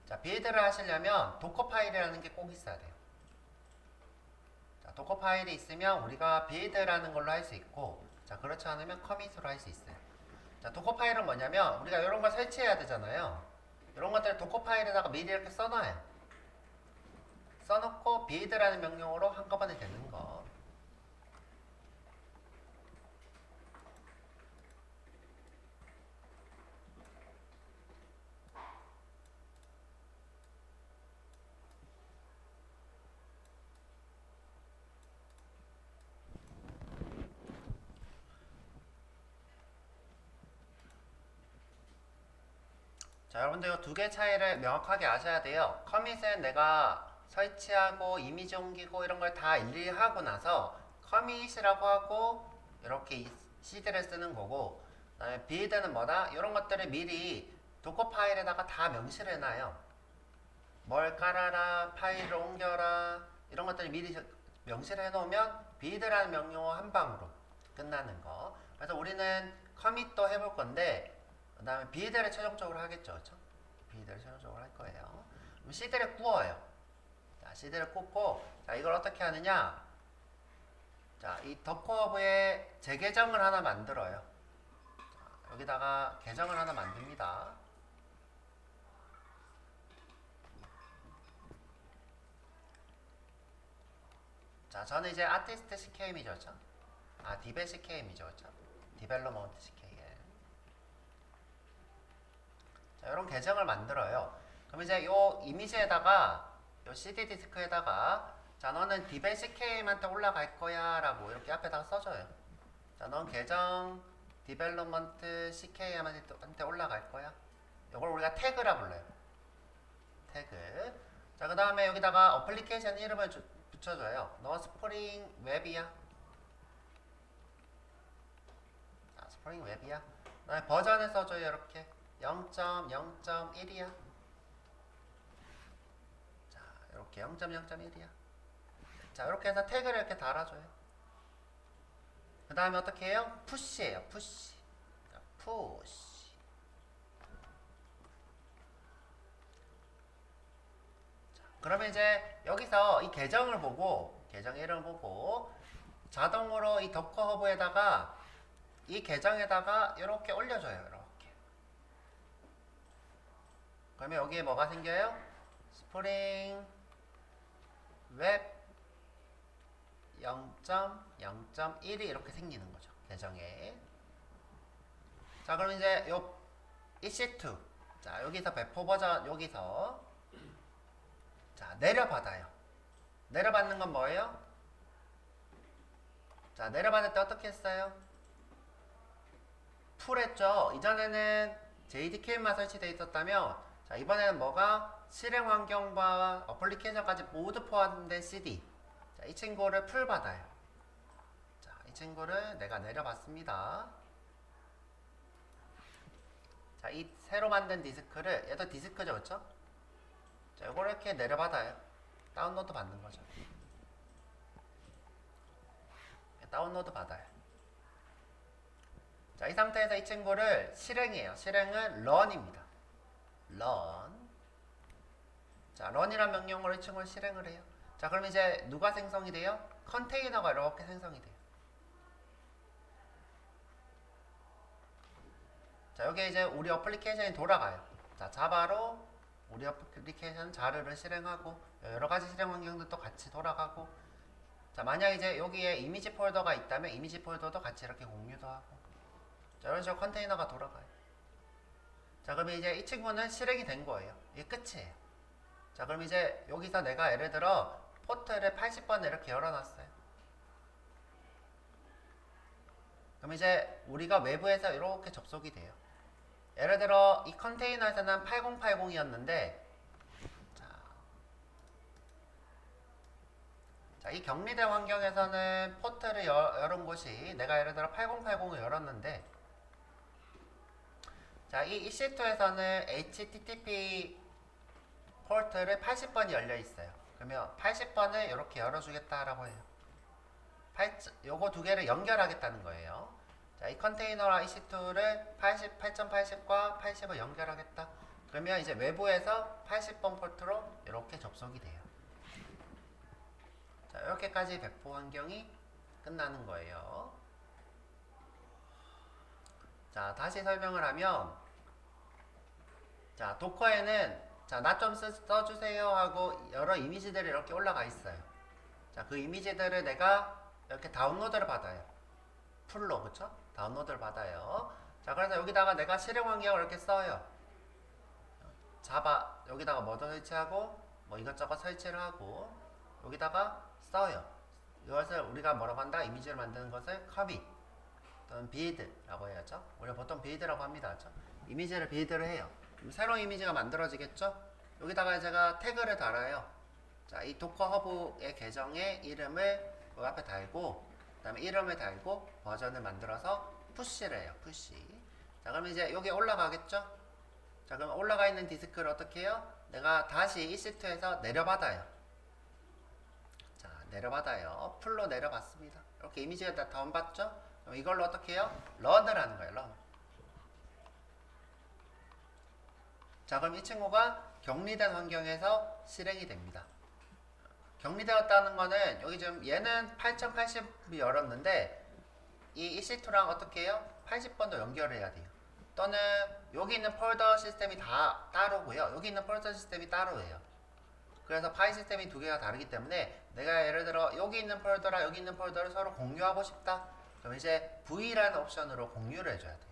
자, build를 하시려면 도커 파일이라는 게 꼭 있어야 돼요. 자, 도커 파일이 있으면 우리가 build라는 걸로 할 수 있고, 자, 그렇지 않으면 커밋으로 할 수 있어요. 자, 도커 파일은 뭐냐면 우리가 이런 걸 설치해야 되잖아요. 이런 것들을 도커 파일에다가 미리 이렇게 써놔요. 써놓고 build라는 명령어로 한꺼번에 되는 거. 자, 여러분들 이 두 개 차이를 명확하게 아셔야 돼요. 커밋은 내가 설치하고 이미지 옮기고 이런 걸 다 일일이 하고 나서 커밋이라고 하고 이렇게 CD를 쓰는 거고, 그다음에 build는 뭐다? 이런 것들을 미리 도커 파일에다가 다 명시를 해놔요. 뭘 깔아라, 파일을 옮겨라, 이런 것들을 미리 명시를 해놓으면 build라는 명령어 한 방으로 끝나는 거. 그래서 우리는 커밋도 해볼 건데, 그 다음에 build를 최종적으로 하겠죠. 그렇죠? build를 최종적으로 할 거예요. 그럼 CD를 구워요. 자, CD를 굽고, 자, 이걸 어떻게 하느냐? 자, 이 덕커브에 재계정을 하나 만들어요. 자, 여기다가 계정을 하나 만듭니다. 자, 저는 이제 아티스트 CKM이죠. 그렇죠? 아, 디벨 CKM이죠. 그렇죠? 디벨로먼트 CKM. 자, 이런 계정을 만들어요. 그럼 이제 요 이미지에다가 요 CD 디스크에다가, 자, 너는 디벨 CKM한테 올라갈 거야 라고 이렇게 앞에다가 써줘요. 자, 넌 계정 디벨로먼트 CKM한테 올라갈 거야. 이걸 우리가 태그라 불러요. 태그. 자, 그 다음에 여기다가 어플리케이션 이름을 붙여줘요. 너 스프링 웹이야. 자, 스프링 웹이야. 그다음에 버전을 써줘요. 이렇게 0.0.1이야. 자, 이렇게 0.0.1이야. 자, 이렇게 해서 태그를 이렇게 달아줘요. 그 다음에 어떻게 해요? 푸시예요. 푸시. 자, 푸시. 그러면 이제 여기서 이 계정 이름을 보고 자동으로 이 도커 허브에다가 이 계정에다가 이렇게 올려줘요. 이렇게. 그러면 여기에 뭐가 생겨요? 스프링 웹 0.0.1이 이렇게 생기는 거죠. 계정에. 자, 그럼 이제 요 EC2. 자, 여기서 배포 버전 여기서 자, 내려받아요. 내려받는 건 뭐예요? 자, 내려받을 때 어떻게 했어요? 풀 했죠. 이전에는 JDK만 설치되어 있었다면, 자, 이번에는 뭐가 실행 환경과 어플리케이션까지 모두 포함된 CD. 자, 이 친구를 풀 받아요. 자, 이 친구를 내가 내려받습니다. 자, 이 새로 만든 디스크를, 얘도 디스크죠, 그쵸? 자, 요걸 이렇게 내려받아요. 다운로드 받는 거죠. 다운로드 받아요. 자, 이 상태에서 이 친구를 실행해요. 실행은 run입니다. run. 자, run이란 명령어로 이 친구를 실행을 해요. 자, 그럼 이제 누가 생성이 돼요? 컨테이너가 이렇게 생성이 돼요. 자, 여기에 이제 우리 어플리케이션이 돌아가요. 자, 자바로 우리 어플리케이션 자료를 실행하고 여러 가지 실행 환경들도 같이 돌아가고, 자, 만약 이제 여기에 이미지 폴더가 있다면 이미지 폴더도 같이 이렇게 공유도 하고, 자, 이런 식으로 컨테이너가 돌아가요. 자, 그럼 이제 이 친구는 실행이 된 거예요. 이게 끝이에요. 자, 그럼 이제 여기서 내가 예를 들어 포트를 80번 이렇게 열어놨어요. 그럼 이제 우리가 외부에서 이렇게 접속이 돼요. 예를 들어 이 컨테이너에서는 8080이었는데, 자, 이 격리된 환경에서는 포트를 열은 곳이 내가 예를 들어 8080을 열었는데, 자, 이 EC2에서는 HTTP 포트를 80번이 열려 있어요. 그러면 80번을 이렇게 열어주겠다라고 해요. 요거 두 개를 연결하겠다는 거예요. 자, 이 컨테이너랑 EC2를 8.80과 80을 연결하겠다. 그러면 이제 외부에서 80번 포트로 이렇게 접속이 돼요. 자, 이렇게까지 배포 환경이 끝나는 거예요. 자, 다시 설명을 하면, 자, 도커에는 자, 나 좀 써주세요 하고 여러 이미지들이 이렇게 올라가 있어요. 자, 그 이미지들을 내가 이렇게 다운로드를 받아요. 풀로, 그쵸? 다운로드를 받아요. 자, 그래서 여기다가 내가 실행 환경을 이렇게 써요. 자바, 여기다가 뭐도 설치하고, 뭐 이것저것 설치를 하고, 여기다가 써요. 이것을 우리가 뭐라고 한다? 이미지를 만드는 것을 커밋 또는 빌드라고 해야죠. 우리가 보통 빌드라고 합니다. 그렇죠? 이미지를 빌드를 해요. 새로운 이미지가 만들어지겠죠? 여기다가 제가 태그를 달아요. 자, 이 도커 허브의 계정의 이름을 그 앞에 달고, 그 다음에 이름을 달고 버전을 만들어서 푸시를 해요. 푸시. 자, 그럼 이제 여기 올라가겠죠? 자, 그럼 올라가 있는 디스크를 어떻게 해요? 내가 다시 EC2에서 내려받아요. 자, 내려받아요. 풀로 내려받습니다. 이렇게 이미지가 다 다운받죠? 그럼 이걸로 어떻게 해요? 런을 하는 거예요. 런. 자, 그럼 이 친구가 격리된 환경에서 실행이 됩니다. 격리되었다는 거는 여기 지금 얘는 8080이 열었는데 이 EC2랑 어떻게 해요? 80번도 연결을 해야 돼요. 또는 여기 있는 폴더 시스템이 다 따로고요. 여기 있는 폴더 시스템이 따로예요. 그래서 파일 시스템이 두 개가 다르기 때문에 내가 예를 들어 여기 있는 폴더랑 여기 있는 폴더를 서로 공유하고 싶다. 그럼 이제 V라는 옵션으로 공유를 해줘야 돼요.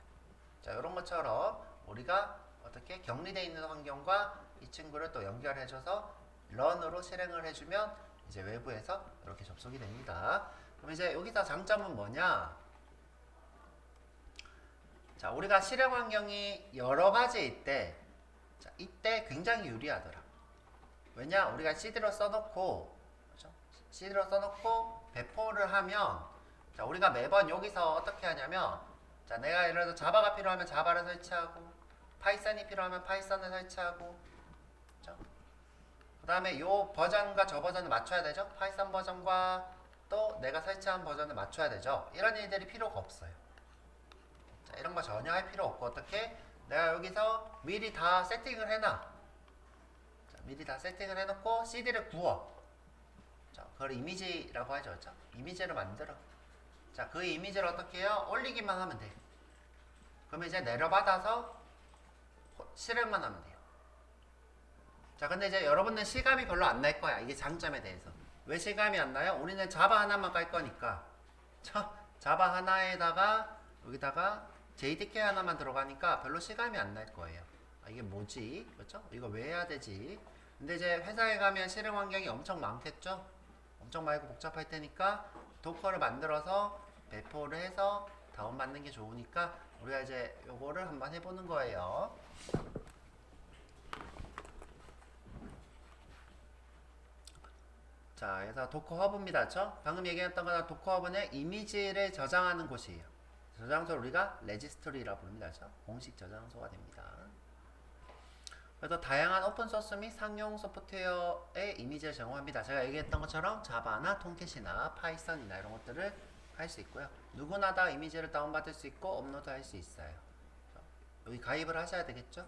자, 이런 것처럼 우리가 어떻게 격리되어 있는 환경과 이 친구를 또 연결해줘서 런으로 실행을 해주면 이제 외부에서 이렇게 접속이 됩니다. 그럼 이제 여기서 장점은 뭐냐? 자, 우리가 실행 환경이 여러 가지일 때, 자, 이때 굉장히 유리하더라. 왜냐? 우리가 CD로 써놓고, 그렇죠? CD로 써놓고 배포를 하면, 자, 우리가 매번 여기서 어떻게 하냐면, 자, 내가 예를 들어 자바가 필요하면 자바를 설치하고, 파이썬이 필요하면 파이썬을 설치하고, 그렇죠? 그 다음에 요 버전과 저 버전을 맞춰야 되죠? 파이썬 버전과 또 내가 설치한 버전을 맞춰야 되죠? 이런 일들이 필요가 없어요. 자, 이런 거 전혀 할 필요 없고, 어떻게? 내가 여기서 미리 다 세팅을 해놔. 자, 미리 다 세팅을 해놓고 CD를 구워. 자, 그걸 이미지라고 하죠. 그렇죠? 이미지를 만들어. 자, 그 이미지를 어떻게 해요? 올리기만 하면 돼요. 그러면 이제 내려받아서 실행만 하면 돼요. 자, 근데 이제 여러분은 실감이 별로 안 날 거야. 이게 장점에 대해서. 왜 실감이 안 나요? 우리는 자바 하나만 깔 거니까. 자바 하나에다가 여기다가 JDK 하나만 들어가니까 별로 실감이 안 날 거예요. 아, 이게 뭐지? 그렇죠? 이거 왜 해야 되지? 근데 이제 회사에 가면 실행 환경이 엄청 많겠죠? 엄청 많고 복잡할 테니까 도커를 만들어서 배포를 해서 다운받는 게 좋으니까 우리가 이제 요거를 한번 해보는 거예요. 자, 그래서 도커 허브입니다. 그렇죠? 방금 얘기했던 거는 도커 허브는 이미지를 저장하는 곳이에요. 저장소를 우리가 레지스트리라고 부릅니다. 그렇죠? 공식 저장소가 됩니다. 그래서 다양한 오픈소스 및 상용 소프트웨어의 이미지를 제공합니다. 제가 얘기했던 것처럼 자바나 톰캣이나 파이썬이나 이런 것들을 할 수 있고요. 누구나 다 이미지를 다운받을 수 있고 업로드 할 수 있어요. 여기 가입을 하셔야 되겠죠?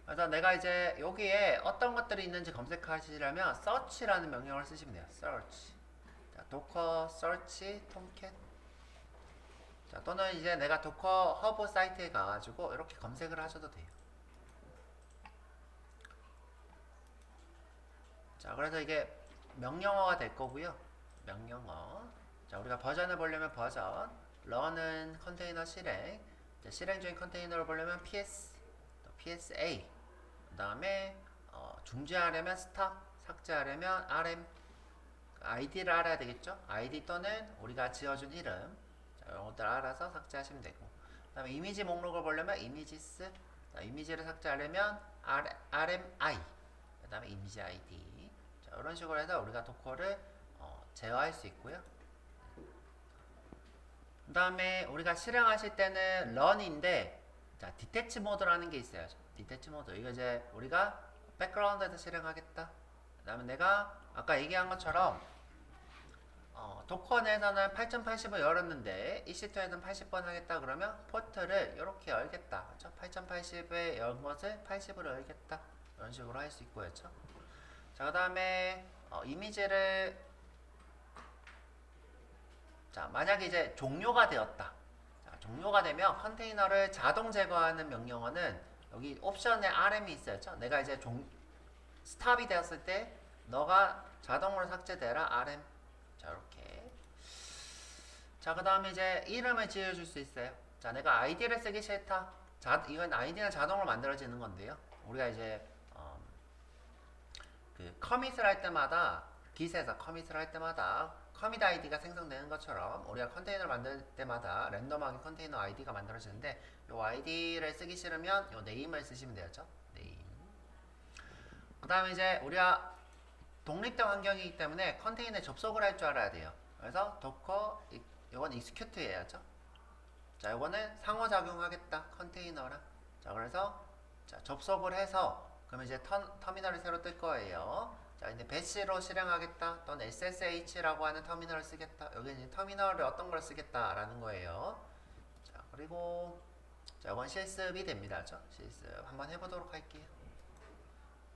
그래서 내가 이제 여기에 어떤 것들이 있는지 검색하시려면 search라는 명령어를 쓰시면 돼요. search. 자, docker search tomcat. 자, 또는 이제 내가 도커 허브 사이트에 가가지고 이렇게 검색을 하셔도 돼요. 자, 그래서 이게 명령어가 될 거고요. 명령어. 자, 우리가 버전을 보려면 버전, run은 컨테이너 실행, 실행 중인 컨테이너를 보려면 ps, 또 psa, 그 다음에 중지하려면 stop, 삭제하려면 rm, id를 알아야 되겠죠? id 또는 우리가 지어준 이름, 자, 이런 것들 알아서 삭제하시면 되고, 그 다음에 이미지 목록을 보려면 images, 자, 이미지를 삭제하려면 rmi, 그 다음에 이미지 id. 자, 이런 식으로 해서 우리가 도커를 제어할 수 있고요. 그 다음에 우리가 실행하실 때는 run인데, 자, 디태치 모드라는 게 있어요. 디태치 모드. 이거 이제 우리가 백그라운드에서 실행하겠다. 그 다음에 내가 아까 얘기한 것처럼 도커 내에서는 8080을 열었는데 EC2에서는 80번 하겠다 그러면 포트를 이렇게 열겠다. 그렇죠? 8080에 연 것을 80으로 열겠다. 이런 식으로 할 수 있고요. 그렇죠? 자, 그 다음에 이미지를 자, 만약에 이제 종료가 되었다. 자, 종료가 되면 컨테이너를 자동 제거하는 명령어는 여기 옵션에 RM이 있어요. 그렇죠? 내가 이제 스탑이 되었을 때 너가 자동으로 삭제되라 RM. 자, 이렇게. 자, 그 다음에 이제 이름을 지어줄 수 있어요. 자, 내가 아이디를 쓰기 싫다. 이건 아이디는 자동으로 만들어지는 건데요. 우리가 이제 그 커밋을 할 때마다 깃에서 커밋을 할 때마다 커밋 아이디가 생성되는 것처럼 우리가 컨테이너를 만들 때마다 랜덤하게 컨테이너 아이디가 만들어지는데 이 아이디를 쓰기 싫으면 이 네임을 쓰시면 되죠. 네임. 그 다음에 이제 우리가 독립된 환경이기 때문에 컨테이너에 접속을 할 줄 알아야 돼요. 그래서 docker 이건 execute 해야죠. 자, 이거는 상호작용하겠다 컨테이너랑. 자, 그래서 자, 접속을 해서 그러면 이제 터미널이 새로 뜰 거예요. 자, 이제 배시로 실행하겠다 또는 SSH라고 하는 터미널을 쓰겠다. 여기 이제 터미널을 어떤 걸 쓰겠다라는 거예요. 자, 그리고 자, 이건 실습이 됩니다. 그렇죠? 실습 한번 해보도록 할게요.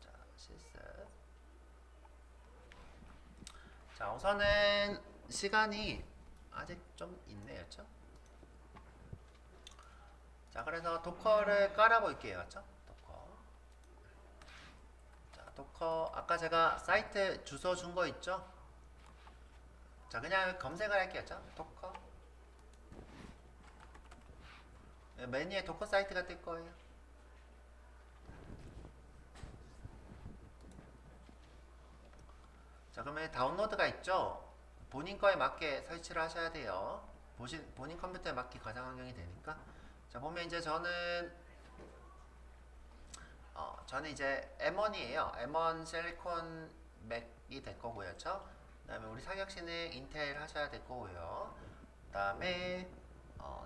자, 실습. 자, 우선은 시간이 아직 좀 있네요. 그렇죠? 자, 그래서 도커를 깔아볼게요. 그렇죠? 도커 아까 제가 사이트 주소 준 거 있죠? 자, 그냥 검색을 할게요. 자, 도커 메뉴에 도커 사이트가 뜰 거예요. 자, 그러면 다운로드가 있죠? 본인 거에 맞게 설치를 하셔야 돼요. 본인 컴퓨터에 맞게 가상 환경이 되니까. 자, 보면 이제 저는 이제 M1이에요. M1 실리콘 맥이 될 거고요. 그렇죠? 그 다음에 우리 상혁씨는 인텔 하셔야 될 거고요. 그 다음에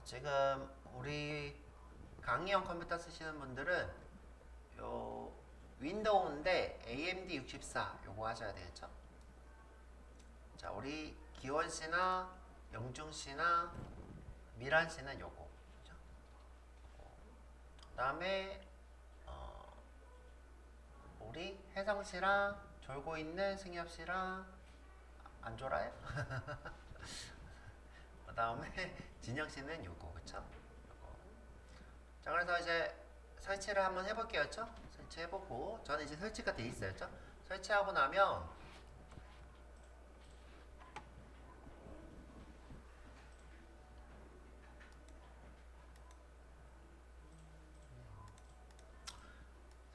지금 우리 강의용 컴퓨터 쓰시는 분들은 요 윈도우인데 AMD 64 요거 하셔야 되겠죠? 자, 우리 기원씨나 영중씨나 미란씨는 요거. 그 다음에 우리 혜성씨랑 졸고 있는 승엽씨랑 안 졸아요? 그 다음에 진영씨는 요거. 그쵸? 요거. 자, 그래서 이제 설치를 한번 해볼게요. 그쵸? 설치해보고 저는 이제 설치가 돼 있어요. 그쵸? 설치하고 나면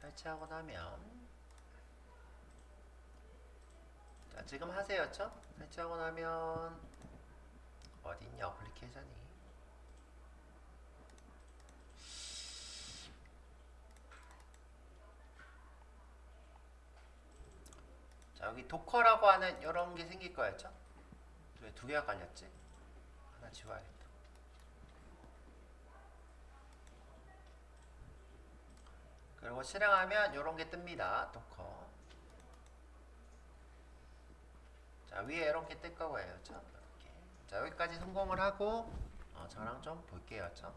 설치하고 나면 자, 지금 하세요. 그쵸? 설치하고 나면 어딨냐 어플리케이션이. 자, 여기 도커라고 하는 이런 게 생길 거였죠? 왜 두 개가 깔렸지? 하나 지워야겠다. 그리고 실행하면 이런 게 뜹니다. 도커. 자, 위에 이렇게 뜰 거예요. 그쵸? 이렇게. 자, 여기까지 성공을 하고 저랑 좀 볼게요. 그쵸?